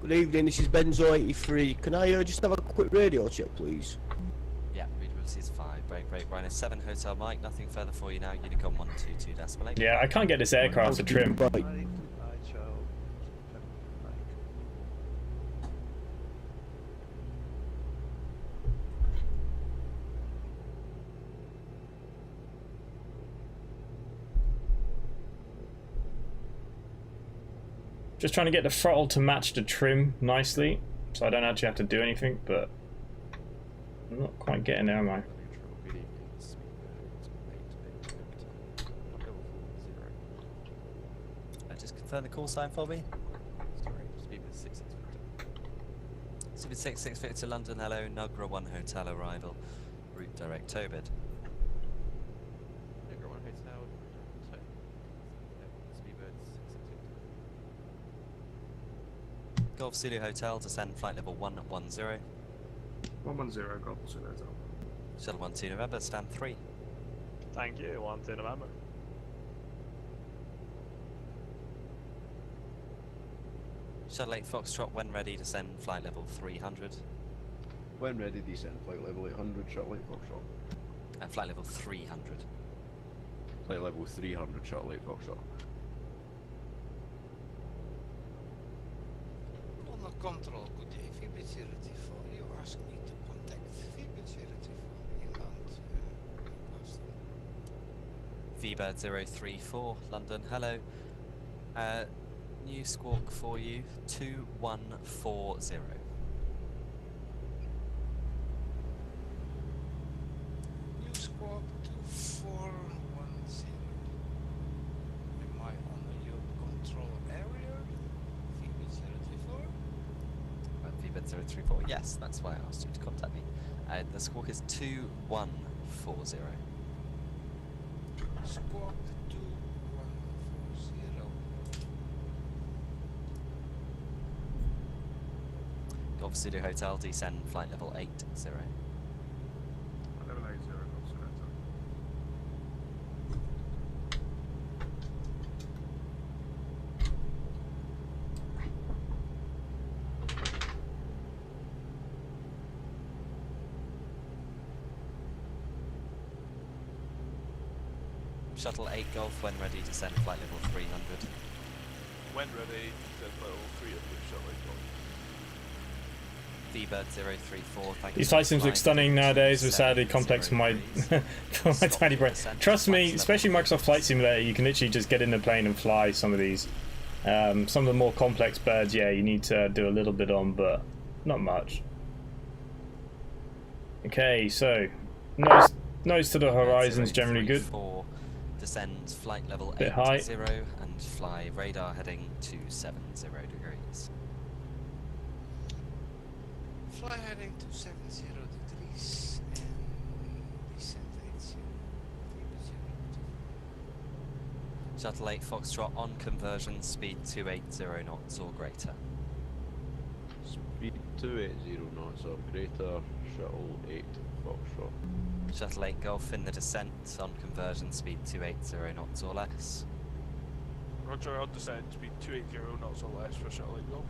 Good evening, this is Benzo83. Can I just have a quick radio check, please? Yeah, readability is 5. Break, Rhino 7, Hotel Mike. Nothing further for you now. Unicom 122.8. Yeah, I can't get this aircraft to trim. Just trying to get the throttle to match the trim nicely, so I don't actually have to do anything, but I'm not quite getting there, am I? Just confirm the call sign for me? Sorry, Speedbird 66 Victor. Speedbird 66 Victor, London, hello, Nugra 1 hotel arrival, route direct Tobit. Nugra 1 hotel, Speedbird 66 Victor. Golf Zulu Hotel, descend flight level 110. 110, Golf Zulu Hotel. Shuttle 12 November, stand 3. Thank you, 12 November. Shuttle 8 Foxtrot, when ready, descend flight level 300. When ready, descend flight level 800, Shuttle 8 Foxtrot. And flight level 300. Flight level 300, Shuttle 8 Foxtrot. On the control, good day, VB034. You asked me to contact VB034 inbound Newcastle. VBird 034, London, hello. New squawk for you, 2140. New squawk 2410. Am I on your control area? VB034? VBird 034, yes, that's why I asked you to contact me. The squawk is 2140. Squawk 2140. Golf Zulu Hotel, descend flight level 80. Level 80, Golf Zulu Hotel. Shuttle 8 Golf, when ready, descend flight level 300. When ready, descend flight level 300, Shuttle 8 Golf. VBird 034, thank you. These flight sims look stunning nowadays with sadly complex for my for my tiny brain. Trust me, especially Microsoft Flight Simulator, you can literally just get in the plane and fly some of these. Some of the more complex birds, yeah, you need to do a little bit on, but not much. Okay, so nose to the horizon's generally good. Descend flight level 80 Bit high. and fly radar heading 270 degrees. Fly heading 270 degrees and descend 80. Shuttle 8 Foxtrot on conversion, speed 280 knots or greater. Speed 280 knots or greater, Shuttle 8 Foxtrot. Shuttle 8 Golf in the descent, on conversion, speed 280 knots or less. Roger, on descent, speed 280 knots or less for Shuttle 8 Golf.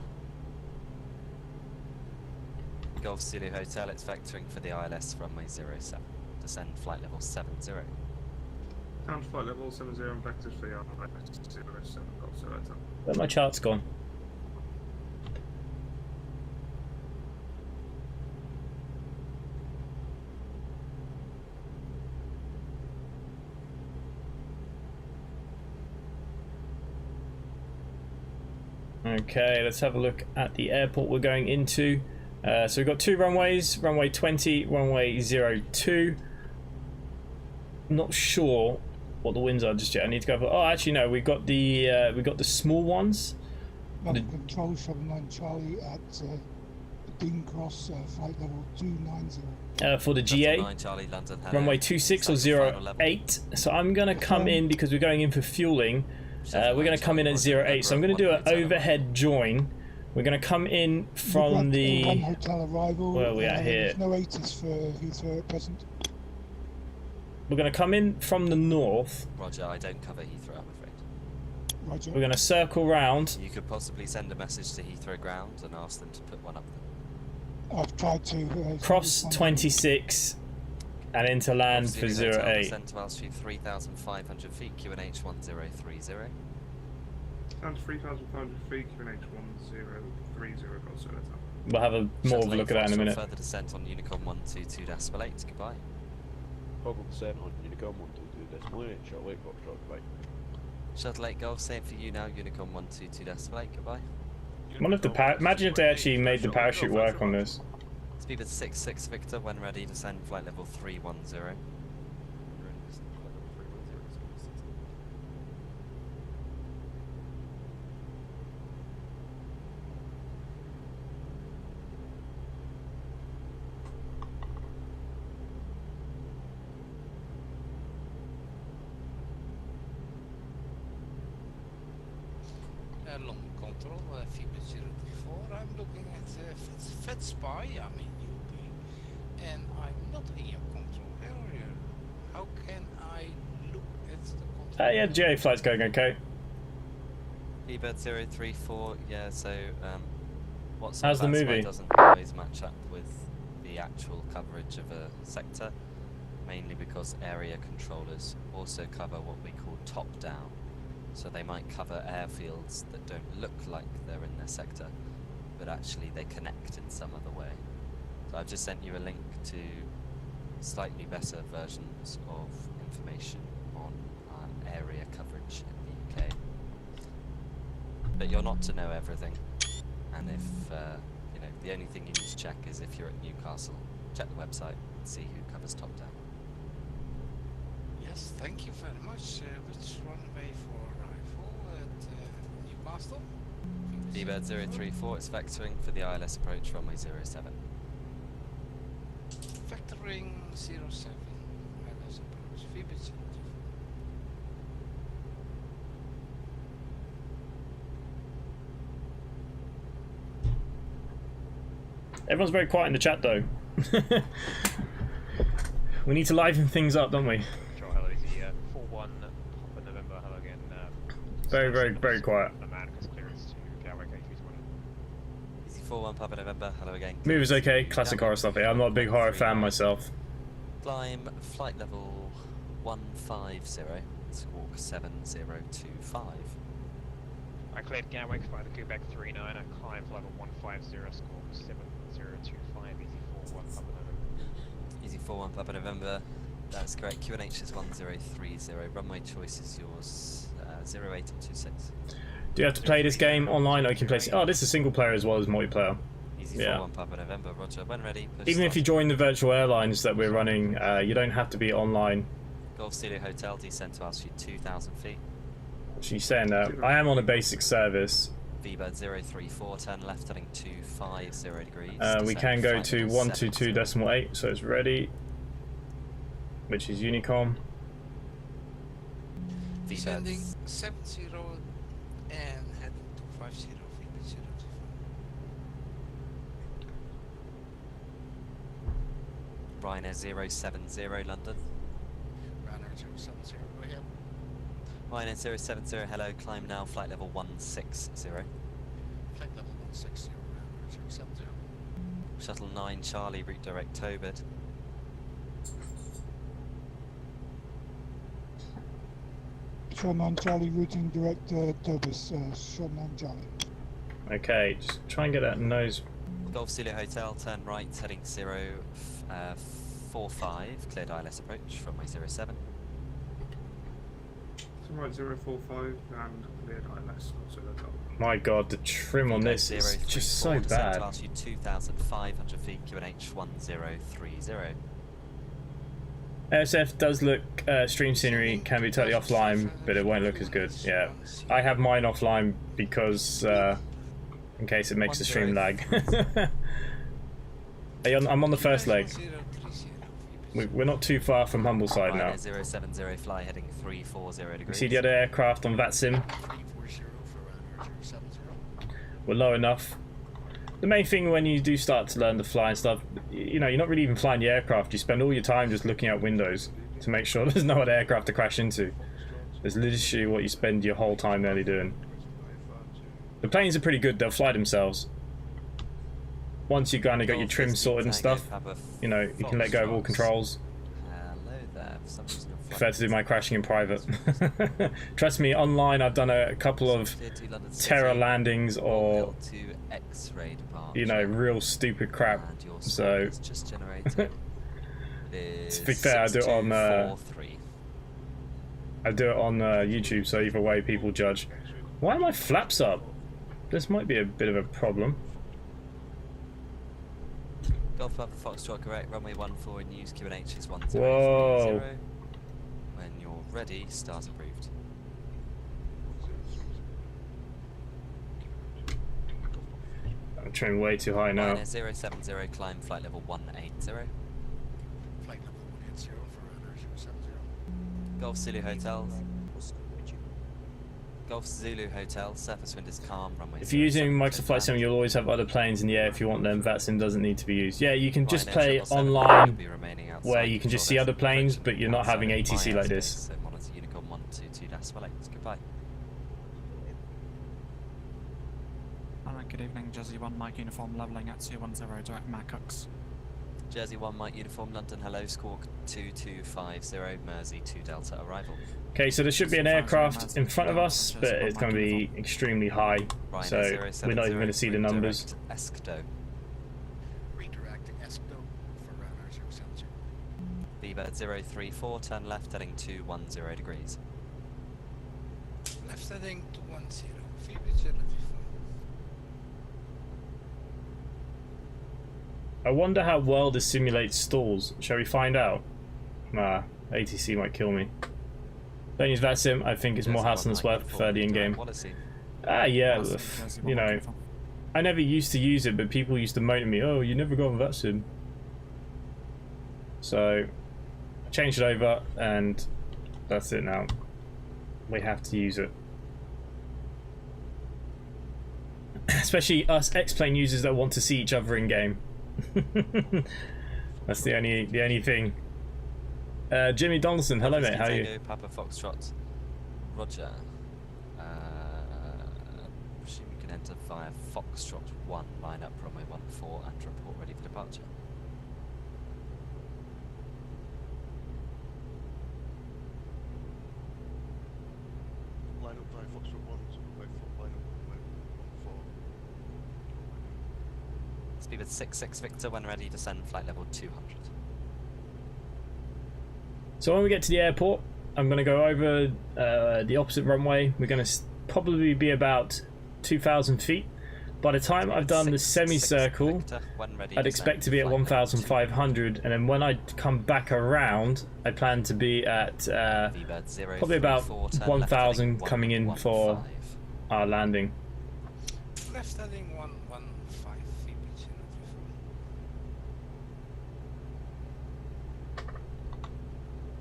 Golf Zulu Hotel, it's vectoring for the ILS runway 07. Descend flight level 70. Down to flight level 70 and vectors for the ILS 07, Golf Zulu Hotel. Where my chart's gone. Okay, let's have a look at the airport we're going into. So we've got two runways, runway 20, runway 02. Not sure what the winds are just yet. I need to go for. Oh, actually no, we've got the small ones. London Control, 79 Charlie at Dean Cross, flight level 290. For the G8, Charlie, London, runway 26 or 08. So I'm gonna come in because we're going in for fueling. We're going to come in at 08, so I'm going to do an overhead join. We're going to come in from the... One hotel arrival. Where are we at here? There's no 80s for Heathrow at present. We're going to come in from the north. Roger, I don't cover Heathrow, I'm afraid. Roger. We're going to circle round. You could possibly send a message to Heathrow Ground and ask them to put one up there. I've tried to... Cross 26 and into land for 08. Descend to altitude 3,500 feet, QNH 1030. Down to 3,500 feet, QNH 1030, Golf Zulu Hotel. We'll have a more of a look at that in a minute. Further descent on Unicom 122.8, goodbye. Toggle descent on Unicom 122.8, Shuttle 8 Foxtrot, goodbye. Shuttle 8 Golf, same for you now, Unicom 122.8, goodbye. Imagine if they actually made the parachute work on this. Speed 66 Victor, when ready, descend flight level 310. Long control, Feedback 034. I'm looking at FedSpy, I'm in UP, and I'm not in your control area. How can I look at the control Yeah, GA flight's going okay. eBird 034, yeah, so what's How's the on movie? doesn't always match up with the actual coverage of a sector, mainly because area controllers also cover what we call top-down. So they might cover airfields that don't look like they're in their sector, but actually they connect in some other way. So I've just sent you a link to slightly better versions of information on area coverage in the UK. But you're not to know everything, and if you know, the only thing you need to check is if you're at Newcastle, check the website and see who covers top down. Yes, thank you very much. Which runway for arrival at Newcastle? eBird 034, it's vectoring for the ILS approach, runway 07. Vectoring 07, ILS approach, Feedback 034. Everyone's very quiet in the chat though. We need to liven things up, don't we? Control, hello, easy, 4-1, Papa November, hello again. Very quiet. America's clearance to Gatwick 8320. Easy 4-1, Papa November, hello again. Move is okay, classic horror stuff. Yeah, I'm not a big horror fan myself. Climb flight level 150, squawk 7025. I cleared Gatwick by the Quebec 39, I climbed level 150, squawk 7025, easy 4-1, Papa November. Easy 4-1, Papa November, that's correct. QNH is 1030, runway choice is yours, 0826. Do you have to play this game online, or you can play? Oh, this is single player as well as multiplayer. Easy Yeah. 4-1, Papa November, roger. When ready, push Even if you join the virtual airlines that we're running, you don't have to be online. Golf Studio Hotel, descend to altitude 2,000 feet. She's saying that I am on a basic service. VBird 034, turn left heading 250 degrees. We can go to 122.8, so it's ready, which is Unicom. Descending 70 and heading 250, Feedback 025. Ryanair 070, London. Ryanair 070, go ahead. Ryanair 070, hello, climb now, flight level 160. Flight level 160, Ryanair 070. Shuttle 9 Charlie, route direct Tobit. Shot 9 Charlie, routing direct Tobis, Shot 9 Charlie. Okay, just try and get that nose. Golf Studio Hotel, turn right, heading 045, cleared ILS approach, runway 07. Right, 045 and cleared ILS, also the top. My god, the trim on this is just so bad. Altitude 2,500 feet, QNH 1030. SF does look, stream scenery can be totally offline, but it won't look as good. Yeah, I have mine offline because in case it makes the stream lag. Hey, I'm on the first leg. We're not too far from Humberside now. 070, fly heading 340 You degrees. see the other aircraft on VATSIM? We're low enough. The main thing when you do start to learn to fly and stuff, you know, you're not really even flying the aircraft. You spend all your time just looking out windows to make sure there's no other aircraft to crash into. There's literally what you spend your whole time nearly doing. The planes are pretty good. They'll fly themselves. Once you kind of got your trim sorted and stuff, you know, you can let go of all controls. Hello there. For some reason, Prefer to do my crashing in private. Trust me, online I've done a couple of terror landings or, you know, real stupid crap. So, to be fair, I do it on YouTube. So either way, people judge. Why are my flaps up? This might be a bit of a problem. Golf Papa Foxtrot, correct. Runway 14, news QNH is 1030. Whoa. When you're ready, start approved. I'm trimmed way too high now. Ryanair 070, climb flight level 180. Flight level 180 for Ryanair 070. Golf Zulu Hotel. Golf Zulu Hotel, surface wind is calm, runway If you're using Microsoft Flight Sim, you'll always have other planes in the air if you want them. VATSIM doesn't need to be used. Yeah, you can just play online where you can just see other planes, but you're not having ATC like this. So monitor Unicorn 122-8. Goodbye. Alright, good evening. Jersey 1 Mike Uniform levelling at 210 direct Macux. Jersey 1 Mike Uniform London, hello, Squawk 2250, Mersey 2 Delta arrival. Okay, so there should be an aircraft in front of us, but it's going to be extremely high, so we're not even going to see the numbers. Escdo. Redirecting Escdo for runner 072. B-Bird 034, turn left heading 210 degrees. Left heading 210, Phoebe 034. I wonder how well this simulates stalls. Shall we find out? Nah, ATC might kill me. Don't use VATSIM, I think it's more hassle than it's worth. Prefer the in-game. Ah, yeah, you know, I never used to use it, but people used to moan at me, oh, you never go on VATSIM. So, I changed it over, and that's it now. We have to use it. Especially us X-Plane users that want to see each other in-game. That's the only thing. Jimmy Donaldson, hello mate, how are you? Papa Foxtrot. Roger. Assume you can enter via Foxtrot 1, line up runway 14 and report ready for departure. Line up via Foxtrot 1, line up runway 14. Speed with 66 Victor, when ready, descend flight level 200. So when we get to the airport, I'm going to go over the opposite runway. We're going to probably be about 2,000 feet. By the time I've done the semicircle, I'd expect to be at 1,500, and then when I come back around, I plan to be at probably about 1,000 coming in for our landing. Left heading 115, Phoebe 034.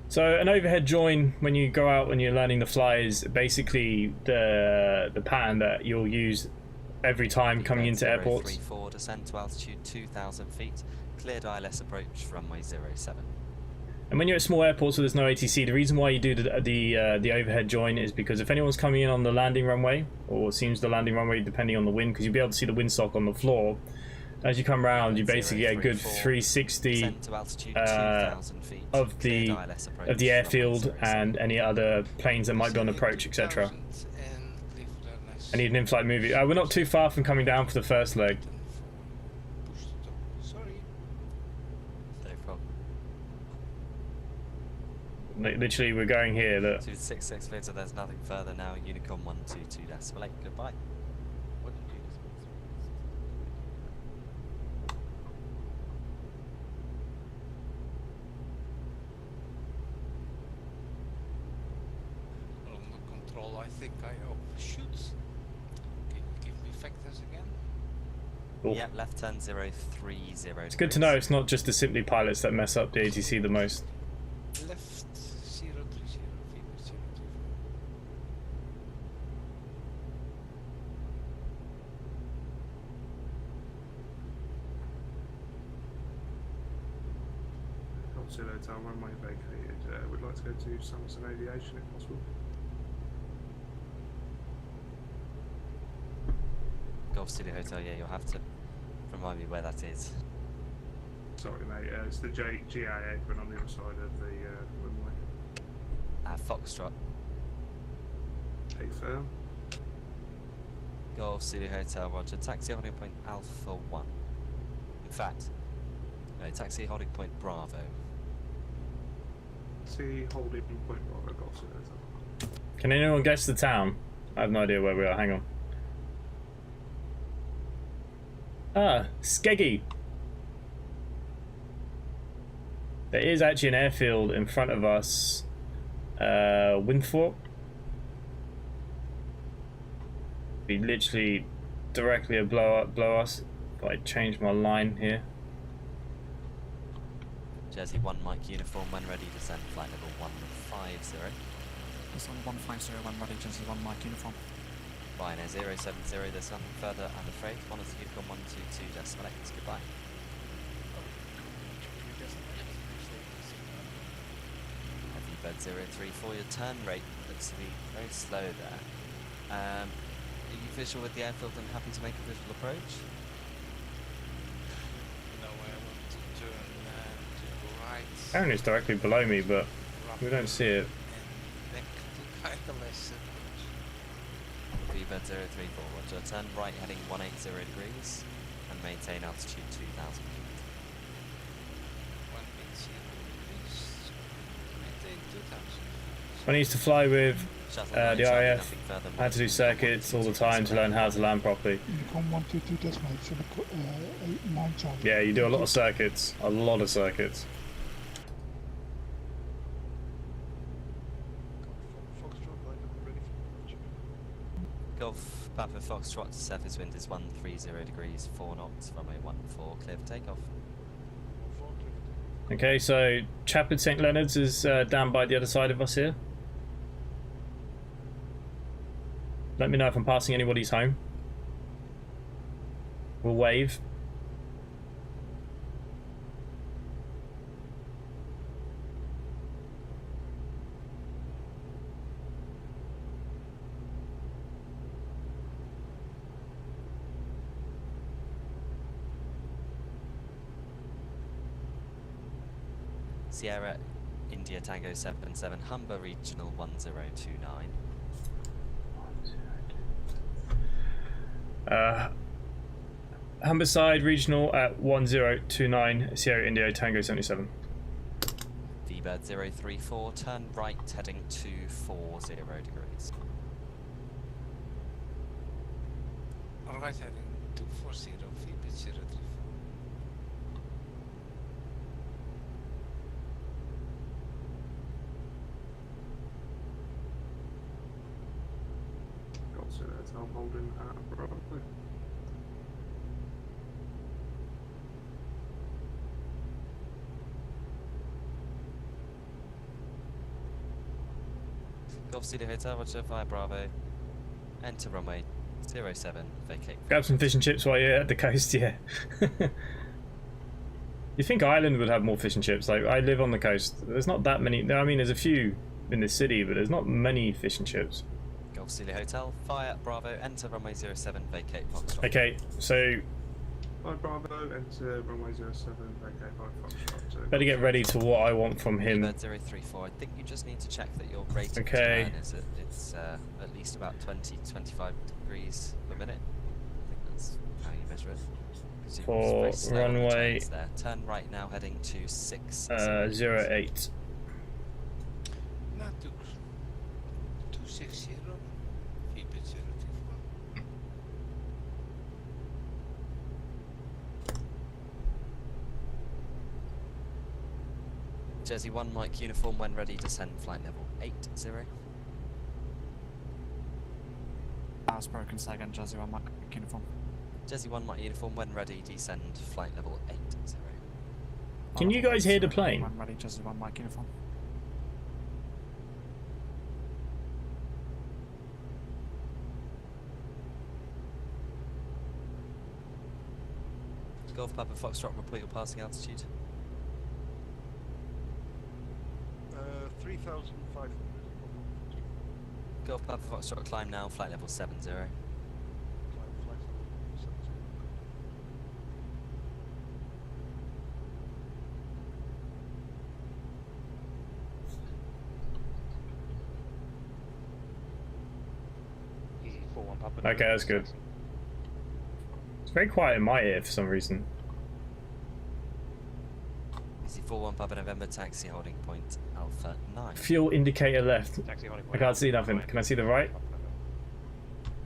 So an overhead join when you go out when you're learning the fly is basically the pattern that you'll use every time coming into airports. 034, descend to altitude 2,000 feet, cleared ILS approach runway 07. And when you're at small airports where there's no ATC, the reason why you do the overhead join is because if anyone's coming in on the landing runway, or seems the landing runway depending on the wind, because you'll be able to see the windsock on the floor, as you come around, you basically get a good 360 of the airfield and any other planes that might be on approach, etc. I need an in-flight movie. We're not too far from coming down for the first leg. Literally, we're going here. Look. 266 Victor, there's nothing further now. Unicorn 122.8. Goodbye. Control, I think I overshoot. Give me factors again. Cool. Yeah, left turn 030. It's good to know it's not just the Simply pilots that mess up the ATC the most. Left 030, Phoebe 034. Obviously, that's our runway vacated. We'd like to go to Somerset Aviation if possible. Golf City Hotel, yeah, you'll have to remind me where that is. Sorry, mate. It's the GA apron on the other side of the runway. Foxtrot. Hey, firm. Golf City Hotel, roger. Taxi holding point Alpha 1. In fact, no, taxi holding point Bravo. See, holding point Bravo, Golf City Hotel. Can anyone guess the town? I have no idea where we are. Hang on. Ah, Skeggy. There is actually an airfield in front of us. Windthorpe. Be literally directly below us. If I change my line here. Jersey 1 Mike Uniform, when ready, descend flight level 150. This on 150 when ready, Jersey 1 Mike uniform. Ryanair 070, there's nothing further, I'm afraid. 1 is uniform 122 decimal 8, goodbye. Heavy bird 034, your turn rate looks to be very slow there. Are you visual with the airfield and happy to make a visual approach? No, I want to turn to the right. Apparently it's directly below me, but we don't see it. Back to Catalyst. VBird 034, roger. Turn right heading 180 degrees and maintain altitude 2000 feet. 180 degrees. Maintain 2000. When I used to fly with the RAF, I had to do circuits all the time to learn how to land properly. Unicorn 122 decimal 8 should be 9 Charlie. Yeah, you do a lot of circuits. A lot of circuits. Golf Papa Foxtrot, surface wind is 130 degrees, 4 knots, runway 14, clear for takeoff. Okay, so Chapel St Leonard's is down by the other side of us here. Let me know if I'm passing anybody's home. We'll wave. Sierra India Tango 77, Humber Regional 1029. Humberside Regional at 1029, Sierra India Tango 77. VBird 034, turn right heading 240 degrees. Alright, heading 240, VBird 034. So that's how I'm holding probably. Golf City Hotel, roger, via Bravo. Enter runway 07, vacate. Grab some fish and chips while you're at the coast, yeah. You think Ireland would have more fish and chips? Like, I live on the coast. There's not that many. I mean, there's a few in the city, but there's not many fish and chips. Golf City Hotel, fire Bravo, enter runway 07, vacate Foxtrot. Okay, so By Bravo, enter runway 07, vacate by Foxtrot. So better get ready to what I want from him. Bird 034, I think you just need to check that your rate of Okay. turn is it's at least about 20-25 degrees per minute. I think that's how you measure it. 'Cause you're For very slow on the runway, turns there. Turn right now heading to 6. 08. Not too 260, VBird 034. Jersey 1 Mike uniform when ready, descend flight level 80. House broken, say again, Jersey 1 Mike uniform. Jersey 1 Mike uniform when ready, descend flight level 80. Can you guys hear the plane? When ready, Jersey 1 Mike uniform. Golf Papa Foxtrot, report your passing altitude. 3,500. Golf Papa Foxtrot, climb now, flight level 70. Easy 4-1 Papa. Okay, that's good. It's very quiet in my ear for some reason. Easy 4-1 Papa November, taxi holding point Alpha 9. Fuel indicator left. Taxi holding I point can't see Alpha nothing. 9. Can I see the right?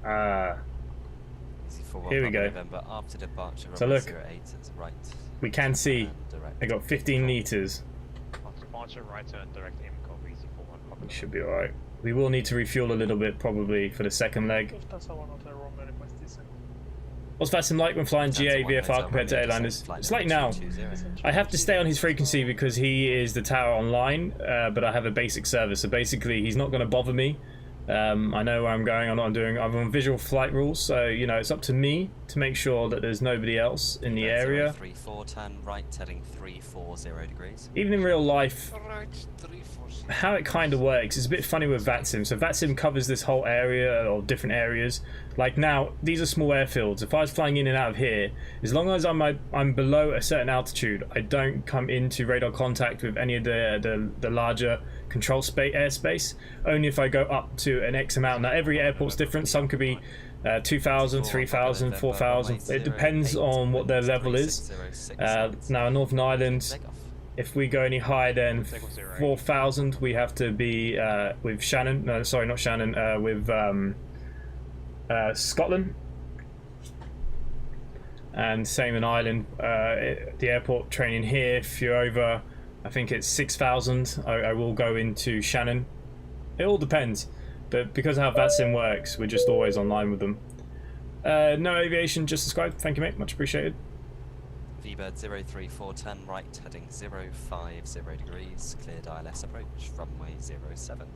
Ah. Easy 4-1 Here we Papa go. November, after departure, So runway look. 08, it's right. We can see. And direct. I got 15 meters. On departure, right turn, direct aim, copy, easy 4-1 Papa. We should be alright. We will need to refuel a little bit probably for the second leg. Lufthansa 1 Hotel Romeo request descent. What's Vasim like when flying GA VFR compared to airliners? It's like now. I have to stay on his frequency because he is the tower online, but I have a basic service. So basically, he's not going to bother me. I know where I'm going. I'm on visual flight rules, so you know it's up to me to make sure that there's nobody else in the area. 34, turn right, heading 340 degrees. Even in real life, how it kind of works is a bit funny with VATSIM. So VATSIM covers this whole area or different areas. Like now, these are small airfields. If I was flying in and out of here, as long as I'm below a certain altitude, I don't come into radar contact with any of the larger control airspace. Only if I go up to an X amount. Now every airport's different. Some could be 2,000, 3,000, 4,000. It depends on what their level is. Now in Northern Ireland, if we go any higher than 4,000, we have to be with Shannon. No, sorry, not Shannon. With Scotland. And same in Ireland. The airport training here, if you're over, I think it's 6,000, I will go into Shannon. It all depends. But because of how VATSIM works, we're just always online with them. No aviation, just subscribe. Thank you, mate. Much appreciated. VBird 034, turn right, heading 050 degrees, cleared ILS approach, runway 07.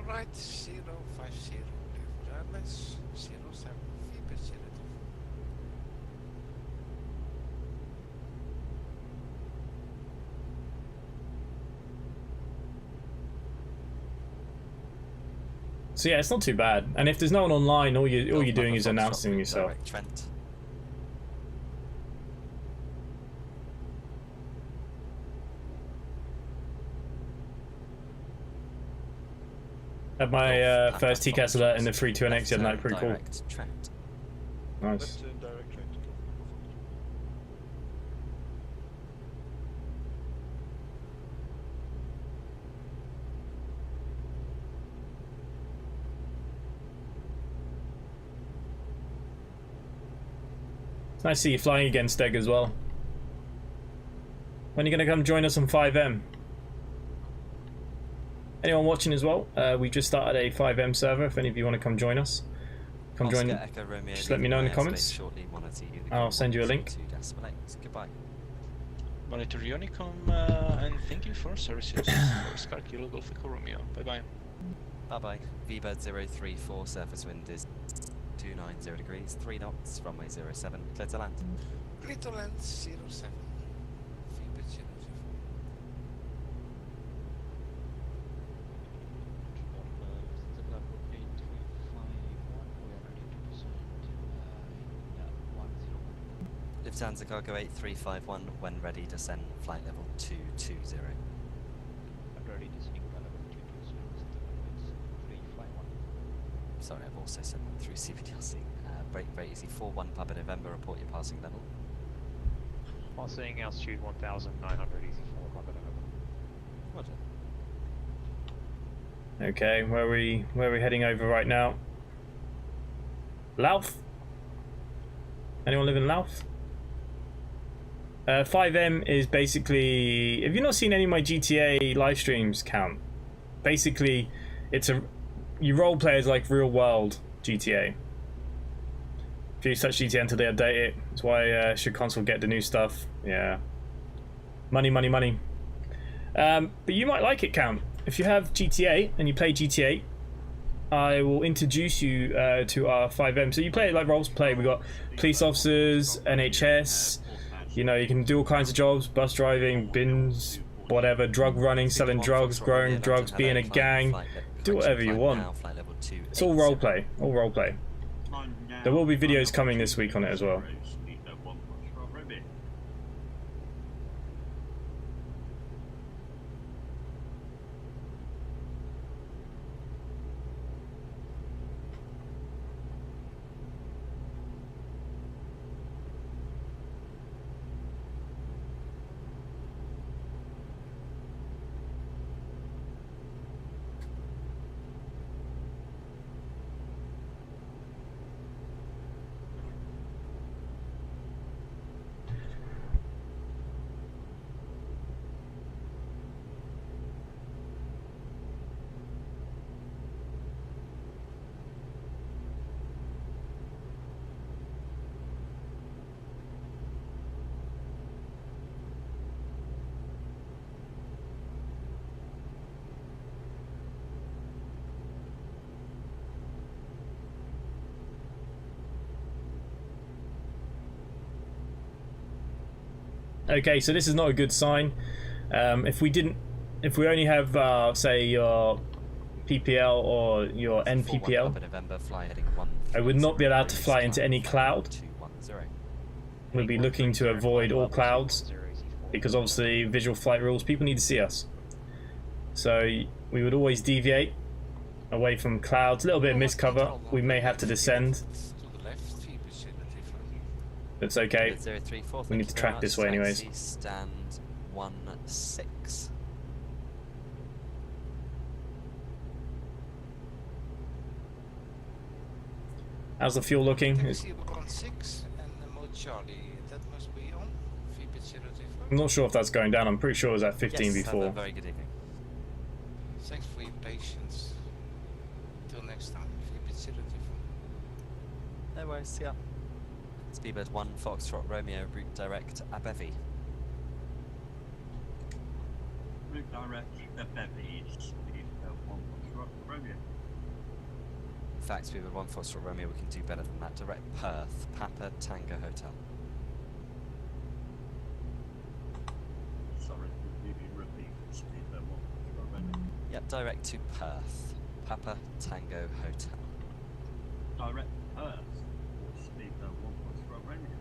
Right, 050, left ILS, 07, VBird 034. So yeah, it's not too bad. And if there's no one online, all you're doing is announcing yourself. Trent. Had my first TCAS alert in the 321X the other night, pretty cool. Nice. It's nice to see you flying again, Steg, as well. When are you going to come join us on 5M? Anyone watching as well? We just started a 5M server. If any of you want to come join us, come join. Just let me know in the comments. I'll send you a link. Goodbye. Monitor Unicom, and thank you for services for Scar Kilo Golf Echo Romeo. Bye bye. Bye bye. VBird 034, surface wind is 290 degrees, 3 knots, runway 07, clear to land. Clear to land 07. VBird 034. Lufthansa cargo 8351, when ready, descend flight level 220. I'm ready descending flight level 220, 351. Sorry, I've also sent that through CVDLC. Break very easy, 41 Papa November, report your passing level. Passing altitude 1,900, easy 4 Papa November. Roger. Okay, where are we heading over right now? Louth? Anyone live in Louth? 5M is basically, have you not seen any of my GTA live streams, Count? Basically, you role play as like real world GTA. If you touch GTA until they update it, that's why should console get the new stuff. Yeah. Money, money, money. But you might like it, Count. If you have GTA and you play GTA, I will introduce you to our 5M. So you play it like roles play. We've got police officers, NHS, you know, you can do all kinds of jobs, bus driving, bins, whatever, drug running, selling drugs, growing drugs, being a gang, do whatever you want. It's all role play, all role play. There will be videos coming this week on it as well. Okay, so this is not a good sign. If we only have say your PPL or your NPPL, November, fly heading I would not be allowed to fly into any cloud. We'll be looking to avoid all clouds because obviously visual flight rules, people need to see us. So we would always deviate away from clouds, a little bit of mist cover. We may have to descend. It's okay. We need to track this way anyways. Stand 16. How's the fuel looking? I'm not sure if that's going down. I'm pretty sure it was at 15 yes, before. Very good evening. Thanks for your patience. Till next time. No worries, yeah. Speedbird 1 Foxtrot Romeo, route direct Abbevie. Route direct Abbevie, Speedbird 1 Foxtrot Romeo. In fact, Speedbird 1 Foxtrot Romeo, we can do better than that. Direct Perth, Papa Tango Hotel. Sorry, could you repeat Speedbird 1 Foxtrot Romeo? Yep, direct to Perth, Papa Tango Hotel. Direct Perth, or Speedbird 1 Foxtrot Romeo?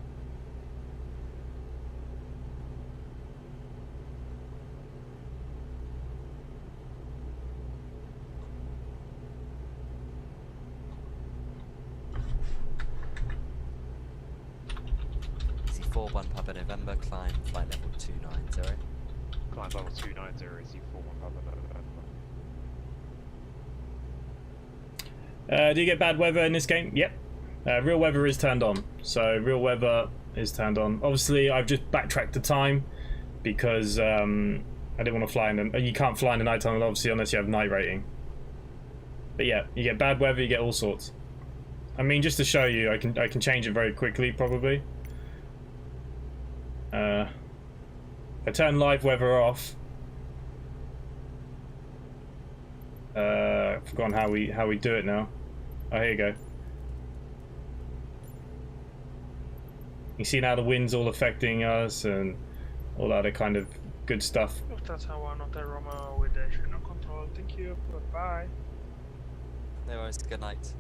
Easy 41 Papa November, climb flight level 290. Climb level 290, easy 41 Papa November. Do you get bad weather in this game? Yep. Real weather is turned on. So real weather is turned on. Obviously, I've just backtracked the time because I didn't want to fly in the... You can't fly in the night time, obviously, unless you have night rating. But yeah, you get bad weather, you get all sorts. I mean, just to show you, I can change it very quickly, probably. I turn live weather off. I've forgotten how we do it now. Oh, here you go. You see now the wind's all affecting us and all that kind of good stuff. Lufthansa 1 Hotel Romeo with the channel control. Thank you. Bye. No worries, good night.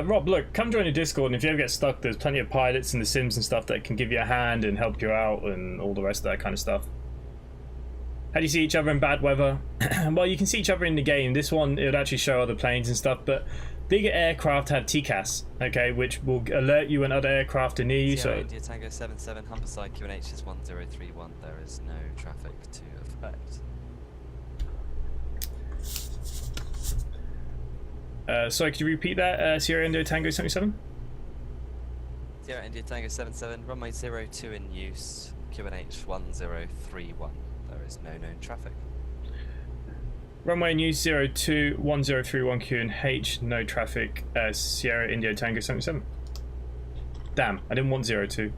Rob, look, come join the Discord, and if you ever get stuck, there's plenty of pilots in the Sims and stuff that can give you a hand and help you out and all the rest of that kind of stuff. How do you see each other in bad weather? Well, you can see each other in the game. This one, it would actually show other planes and stuff, but bigger aircraft have TCAS, okay, which will alert you when other aircraft are near you. Sierra So India Tango 77, Humberside QNH is 1031. There is no traffic to affect. sorry, could you repeat that? Sierra India Tango 77? Sierra India Tango 77, runway 02 in use, QNH 1031. There is no known traffic. Runway news 02 1031 QNH, no traffic. Sierra India Tango 77. Damn, I didn't want 02.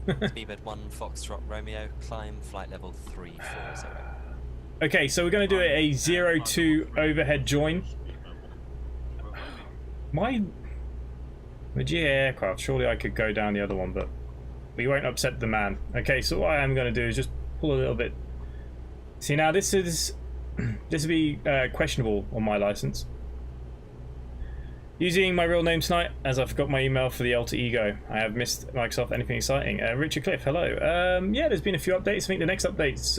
Speedbird 1 Foxtrot Romeo, climb flight level 340. Okay, so we're going to do a 02 overhead join. My GA aircraft, surely I could go down the other one, but we won't upset the man. Okay, so what I am going to do is just pull a little bit. See, now this will be questionable on my license. Using my real name tonight, as I forgot my email for the alter ego. I have missed Microsoft. Anything exciting? Richard Cliff, hello. Yeah, there's been a few updates. I think the next update's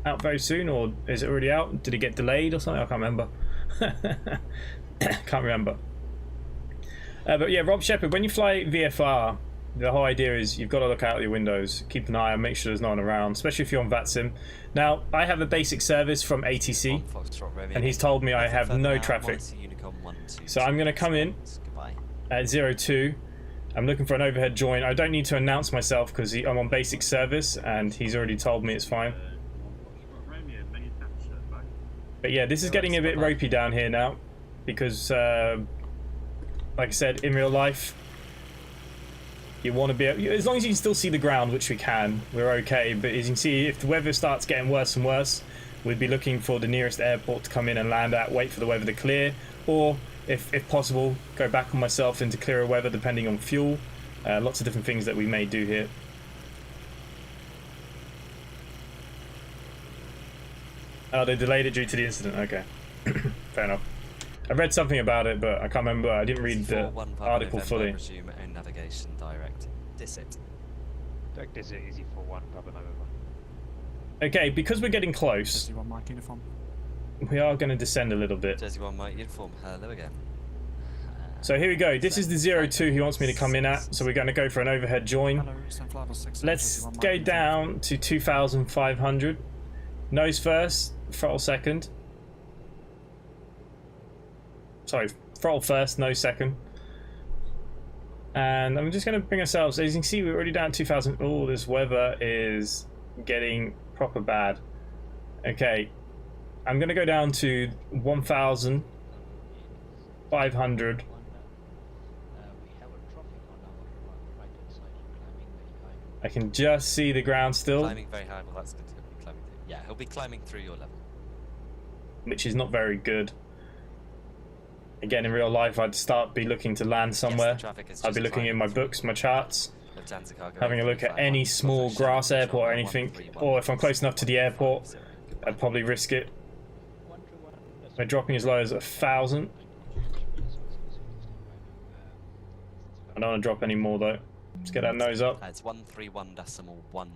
out very soon, or is it already out? Did it get delayed or something? I can't remember. Can't remember. But yeah, Rob Shepard, when you fly VFR, the whole idea is you've got to look out your windows, keep an eye on, make sure there's no one around, especially if you're on VATSIM. Now, I have a basic service from ATC, and he's told me I have no traffic. So I'm going to come in at 02. I'm looking for an overhead join. I don't need to announce myself because I'm on basic service, and he's already told me it's fine. But yeah, this is getting a bit ropey down here now, because like I said, in real life, you want to be, as long as you can still see the ground, which we can, we're okay. But as you can see, if the weather starts getting worse and worse, we'd be looking for the nearest airport to come in and land at, wait for the weather to clear, or if possible, go back on myself into clearer weather depending on fuel. Lots of different things that we may do here. Oh, they delayed it due to the incident. Okay, fair enough. I read something about it, but I can't remember. I didn't read the article fully. Resume own navigation direct. Disit. Direct Disit easy for 1 Papa November. Okay, because we're getting close, Jersey 1 Mike uniform. we are going to descend a little bit. Jersey 1 Mike uniform. Hello again. So here we go. This is the 02 he wants me to come in at. So we're going to go for an overhead join. Hello, Sunflower 6. Let's go down to 2,500. Nose first, throttle second. Sorry, throttle first, nose second. And I'm just going to bring ourselves, as you can see, we're already down 2,000. Oh, this weather is getting proper bad. Okay, I'm going to go down to 1,500. I can just see the ground still. Climbing very high, well that's good. He'll be climbing through. Yeah, he'll be climbing through your level. Which is not very good. Again, in real life, I'd be looking to land somewhere. I'd be looking in my books, my charts, having a look at any small grass airport or anything. Or if I'm close enough to the airport, I'd probably risk it. We're dropping as low as 1,000. I don't want to drop any more though. Let's get our nose up. It's 131.15.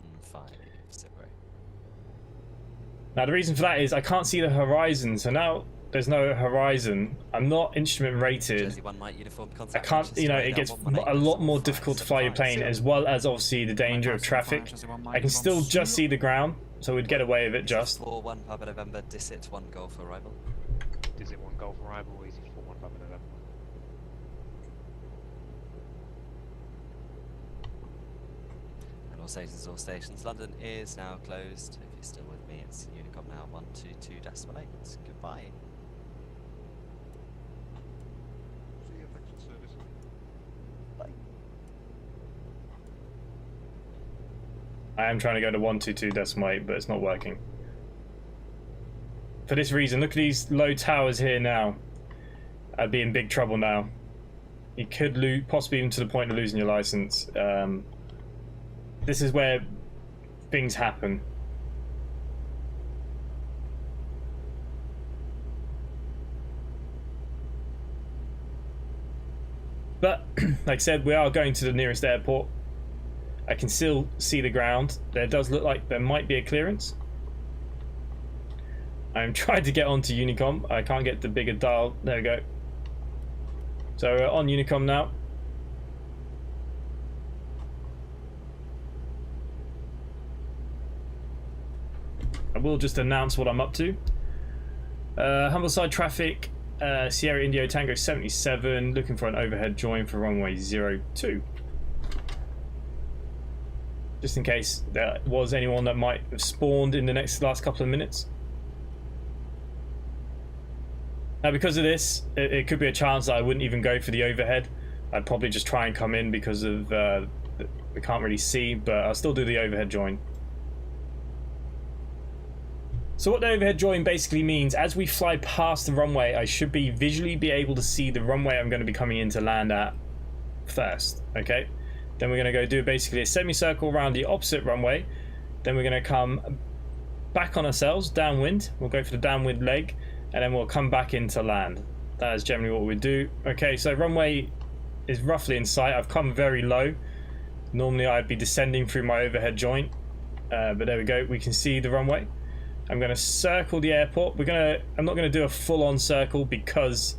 Now the reason for that is I can't see the horizon, so now there's no horizon. I'm not instrument rated. I can't, you know, it gets a lot more difficult to fly your plane, as well as obviously the danger of traffic. I can still just see the ground, so we'd get away with it just. 4-1 Papa November, Disit 1 Golf arrival. Disit 1 Golf arrival, easy for 1 Papa November. And all stations. London is now closed. If you're still with me, it's Unicom now 122.8. Goodbye. See you, thanks for service. Bye. I am trying to go to 122.8, but it's not working. For this reason, look at these low towers here now. I'd be in big trouble now. You could lose, possibly even to the point of losing your license. This is where things happen. But, like I said, we are going to the nearest airport. I can still see the ground. There does look like there might be a clearance. I'm trying to get onto Unicom. I can't get the bigger dial. There we go. So we're on Unicom now. I will just announce what I'm up to. Humberside traffic, Sierra Indio Tango 77, looking for an overhead join for runway 02. Just in case there was anyone that might have spawned in the last couple of minutes. Now because of this, it could be a chance that I wouldn't even go for the overhead. I'd probably just try and come in because of we can't really see, but I'll still do the overhead join. So what the overhead join basically means, as we fly past the runway, I should visually be able to see the runway I'm going to be coming in to land at first, okay? Then we're going to go do basically a semicircle around the opposite runway. Then we're going to come back on ourselves, downwind. We'll go for the downwind leg, and then we'll come back into land. That is generally what we do. Okay, so runway is roughly in sight. I've come very low. Normally I'd be descending through my overhead joint, but there we go. We can see the runway. I'm going to circle the airport. I'm not going to do a full-on circle because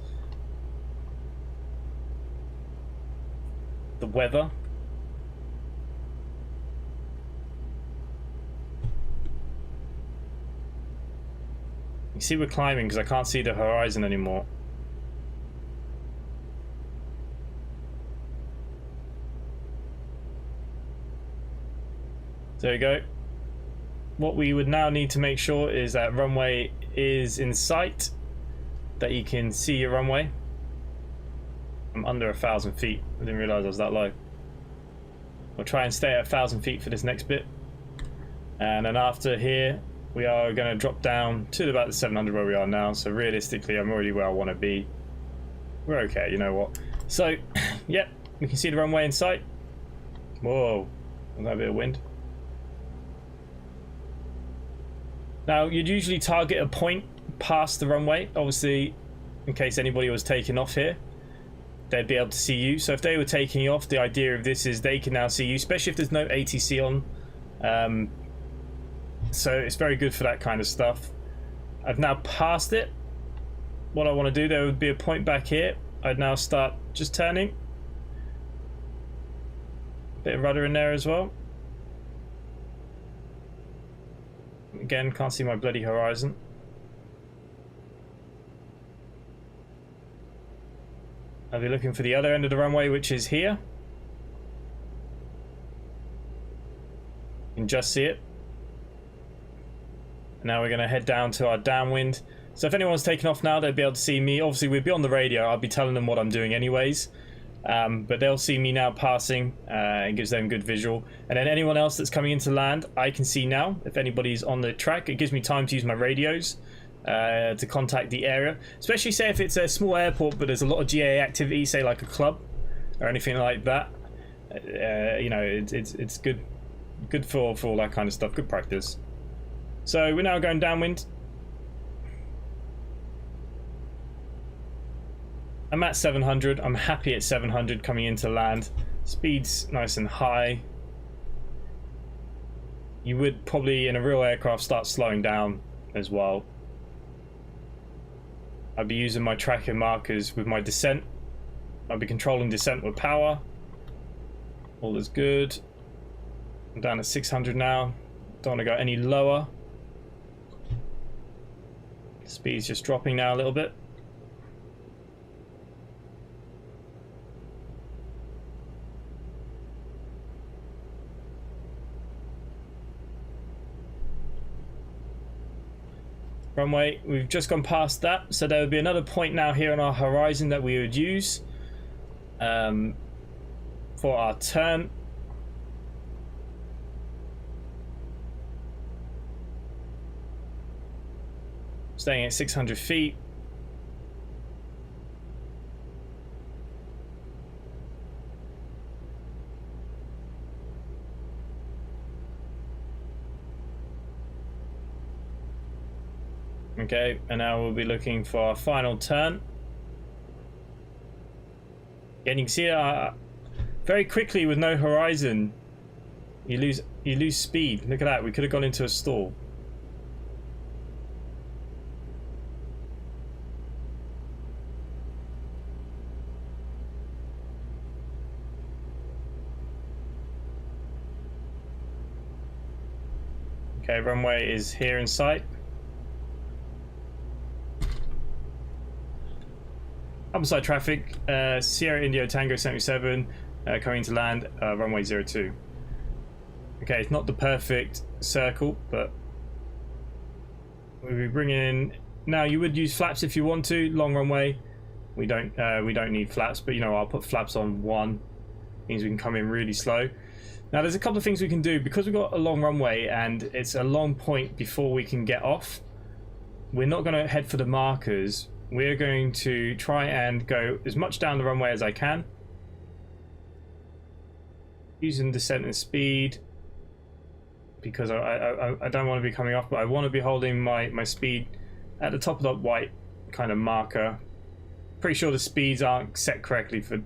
the weather. You see we're climbing because I can't see the horizon anymore. There we go. what we would now need to make sure is that runway is in sight, that you can see your runway. I'm under 1,000 feet. I didn't realise I was that low. We'll try and stay at 1,000 feet for this next bit. And then after here, we are going to drop down to about the 700 where we are now. So realistically, I'm already where I want to be. We're okay, you know what. So, yep, we can see the runway in sight. Whoa, was that a bit of wind? Now, you'd usually target a point past the runway, obviously, in case anybody was taking off here. They'd be able to see you. So if they were taking off, the idea of this is they can now see you, especially if there's no ATC on. So it's very good for that kind of stuff. I've now passed it. What I want to do, there would be a point back here. I'd now start just turning. Bit of rudder in there as well. Again, can't see my bloody horizon. I'll be looking for the other end of the runway, which is here. You can just see it. Now we're going to head down to our downwind. So if anyone's taken off now, they'll be able to see me. Obviously, we'd be on the radio. I'll be telling them what I'm doing anyways. But they'll see me now passing. It gives them good visual. And then anyone else that's coming into land, I can see now. If anybody's on the track, it gives me time to use my radios to contact the area. Especially, say, if it's a small airport, but there's a lot of GA activity, say like a club or anything like that. You know, it's good for all that kind of stuff. Good practice. So we're now going downwind. I'm at 700. I'm happy at 700 coming into land. Speed's nice and high. You would probably, in a real aircraft, start slowing down as well. I'd be using my tracking markers with my descent. I'll be controlling descent with power. All is good. I'm down at 600 now. Don't want to go any lower. Speed's just dropping now a little bit. Runway, we've just gone past that, so there would be another point now here on our horizon that we would use for our turn. Staying at 600 feet. Okay, and now we'll be looking for our final turn. And you can see very quickly with no horizon, you lose speed. Look at that, we could have gone into a stall. Okay, runway is here in sight. Humberside traffic, Sierra Indio Tango 77, coming to land, runway 02. Okay, it's not the perfect circle, but we'll be bringing in. Now, you would use flaps if you want to. Long runway, we don't need flaps, but you know, I'll put flaps on 1. Means we can come in really slow. Now, there's a couple of things we can do because we've got a long runway and it's a long point before we can get off. We're not going to head for the markers. We're going to try and go as much down the runway as I can. Using descent and speed. Because I don't want to be coming off, but I want to be holding my speed at the top of that white kind of marker. Pretty sure the speeds aren't set correctly for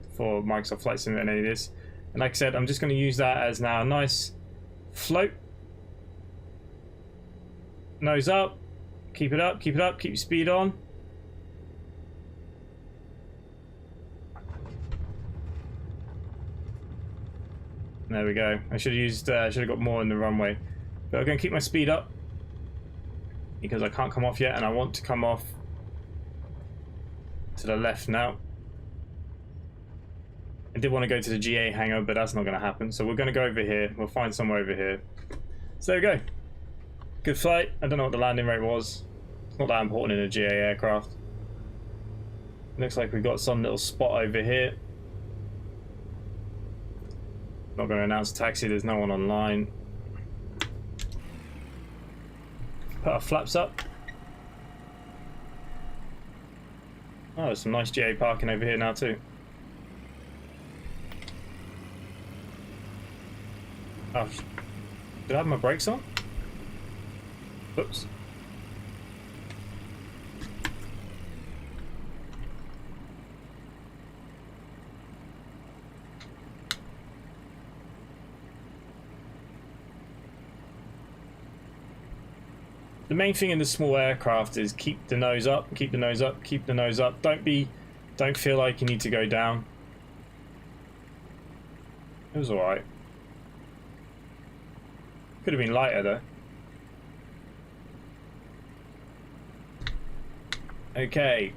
Microsoft Flight Simulator and any of this. And like I said, I'm just going to use that as now a nice float. Nose up. Keep it up, keep it up, keep your speed on. There we go. I should have used, should have got more in the runway. But I'm going to keep my speed up because I can't come off yet, and I want to come off to the left now. I did want to go to the GA hangar, but that's not going to happen. So we're going to go over here. We'll find somewhere over here. So there we go. Good flight. I don't know what the landing rate was. It's not that important in a GA aircraft. Looks like we've got some little spot over here. Not going to announce a taxi, there's no one online. Put our flaps up. Oh, there's some nice GA parking over here now too. Oh, did I have my brakes on? Oops. The main thing in the small aircraft is keep the nose up, keep the nose up, keep the nose up. Don't feel like you need to go down. It was alright. Could have been lighter though. Okay.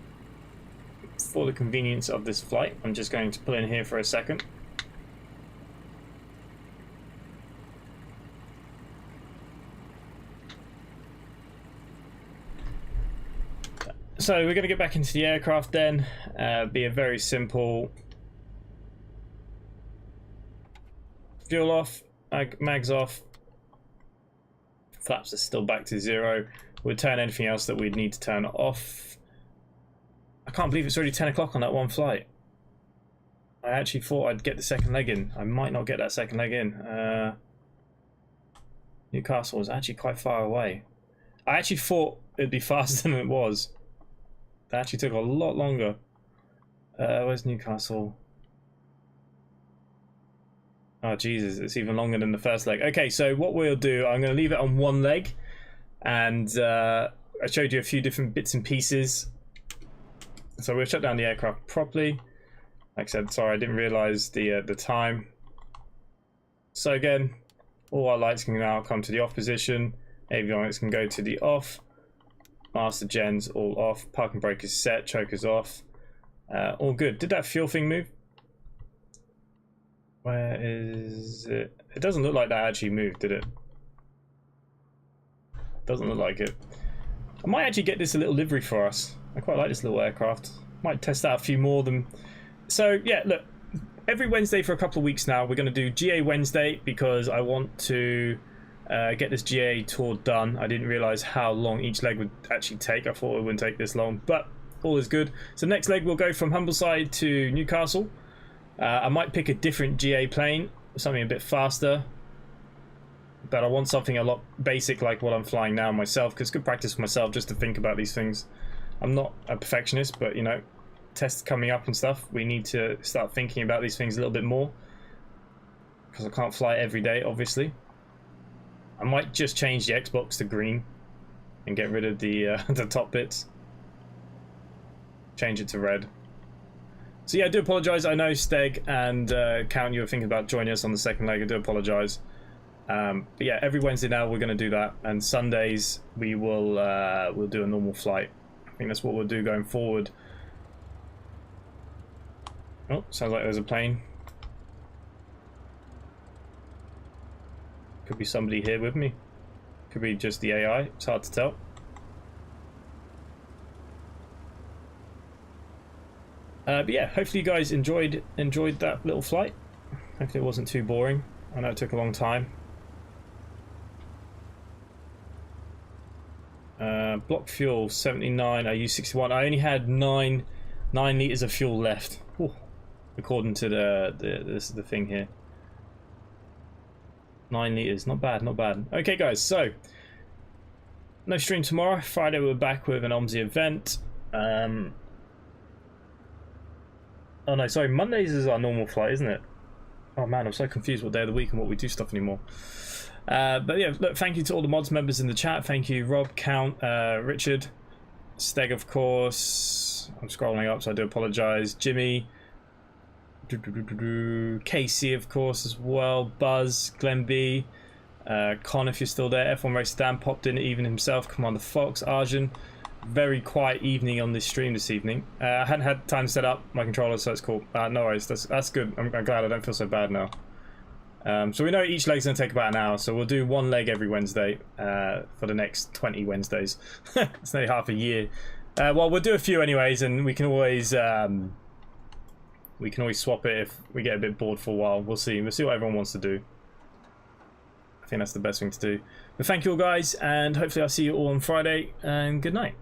For the convenience of this flight, I'm just going to pull in here for a second. So we're going to get back into the aircraft then. Be a very simple fuel off, mags off, flaps are still back to 0. We'll turn anything else that we'd need to turn off. I can't believe it's already 10 o'clock on that one flight. I actually thought I'd get the second leg in. I might not get that second leg in. Newcastle was actually quite far away. I actually thought it'd be faster than it was. That actually took a lot longer. Where's Newcastle? Oh Jesus, it's even longer than the first leg. Okay, so what we'll do, I'm going to leave it on one leg, and I showed you a few different bits and pieces. So we'll shut down the aircraft properly. Like I said, sorry, I didn't realise the time. So again, all our lights can now come to the off position. Avionics can go to the off. Master gens all off. Parking brake is set. Chokers off. All good. Did that fuel thing move? Where is it? It doesn't look like that actually moved, did it? Doesn't look like it. I might actually get this a little livery for us. I quite like this little aircraft. Might test out a few more of them. So yeah, look. Every Wednesday for a couple of weeks now, we're going to do GA Wednesday because I want to get this GA tour done. I didn't realise how long each leg would actually take. I thought it wouldn't take this long, but all is good. So next leg we'll go from Humberside to Newcastle. I might pick a different GA plane, something a bit faster, but I want something a lot basic like what I'm flying now myself, because it's good practice for myself just to think about these things. I'm not a perfectionist, but you know, tests coming up and stuff, we need to start thinking about these things a little bit more, because I can't fly every day, obviously. I might just change the Xbox to green and get rid of the the top bits. Change it to red. So yeah, I do apologise. I know Steg and Count, you were thinking about joining us on the second leg. I do apologise. But yeah, every Wednesday now we're going to do that, and Sundays we will we'll do a normal flight. I think that's what we'll do going forward. Oh, sounds like there's a plane. Could be somebody here with me. Could be just the AI. It's hard to tell. But yeah, hopefully you guys enjoyed that little flight. Hopefully it wasn't too boring. I know it took a long time. Block fuel 79. I used 61. I only had 9 litres of fuel left. Ooh, according to the thing here. 9 litres, not bad, not bad. Okay guys, so no stream tomorrow. Friday we're back with an Omsi event. Oh no, sorry, Mondays is our normal flight, isn't it? Oh man, I'm so confused what day of the week and what we do stuff anymore. But yeah, look, thank you to all the mods members in the chat. Thank you, Rob, Count, Richard, Steg, of course. I'm scrolling up, so I do apologise. Jimmy, Casey, of course, as well. Buzz, Glenn B, Con, if you're still there. F1 Race Dan popped in, even himself. Commander Fox, Arjun. Very quiet evening on this stream this evening. I hadn't had time to set up my controller, so it's cool. No worries, that's good. I'm glad. I don't feel so bad now. So we know each leg's going to take about an hour, so we'll do one leg every Wednesday for the next 20 Wednesdays. It's nearly half a year. Well, we'll do a few anyways, and we can always swap it if we get a bit bored for a while. We'll see. We'll see what everyone wants to do. I think that's the best thing to do. But thank you all, guys, and hopefully I'll see you all on Friday, and good night.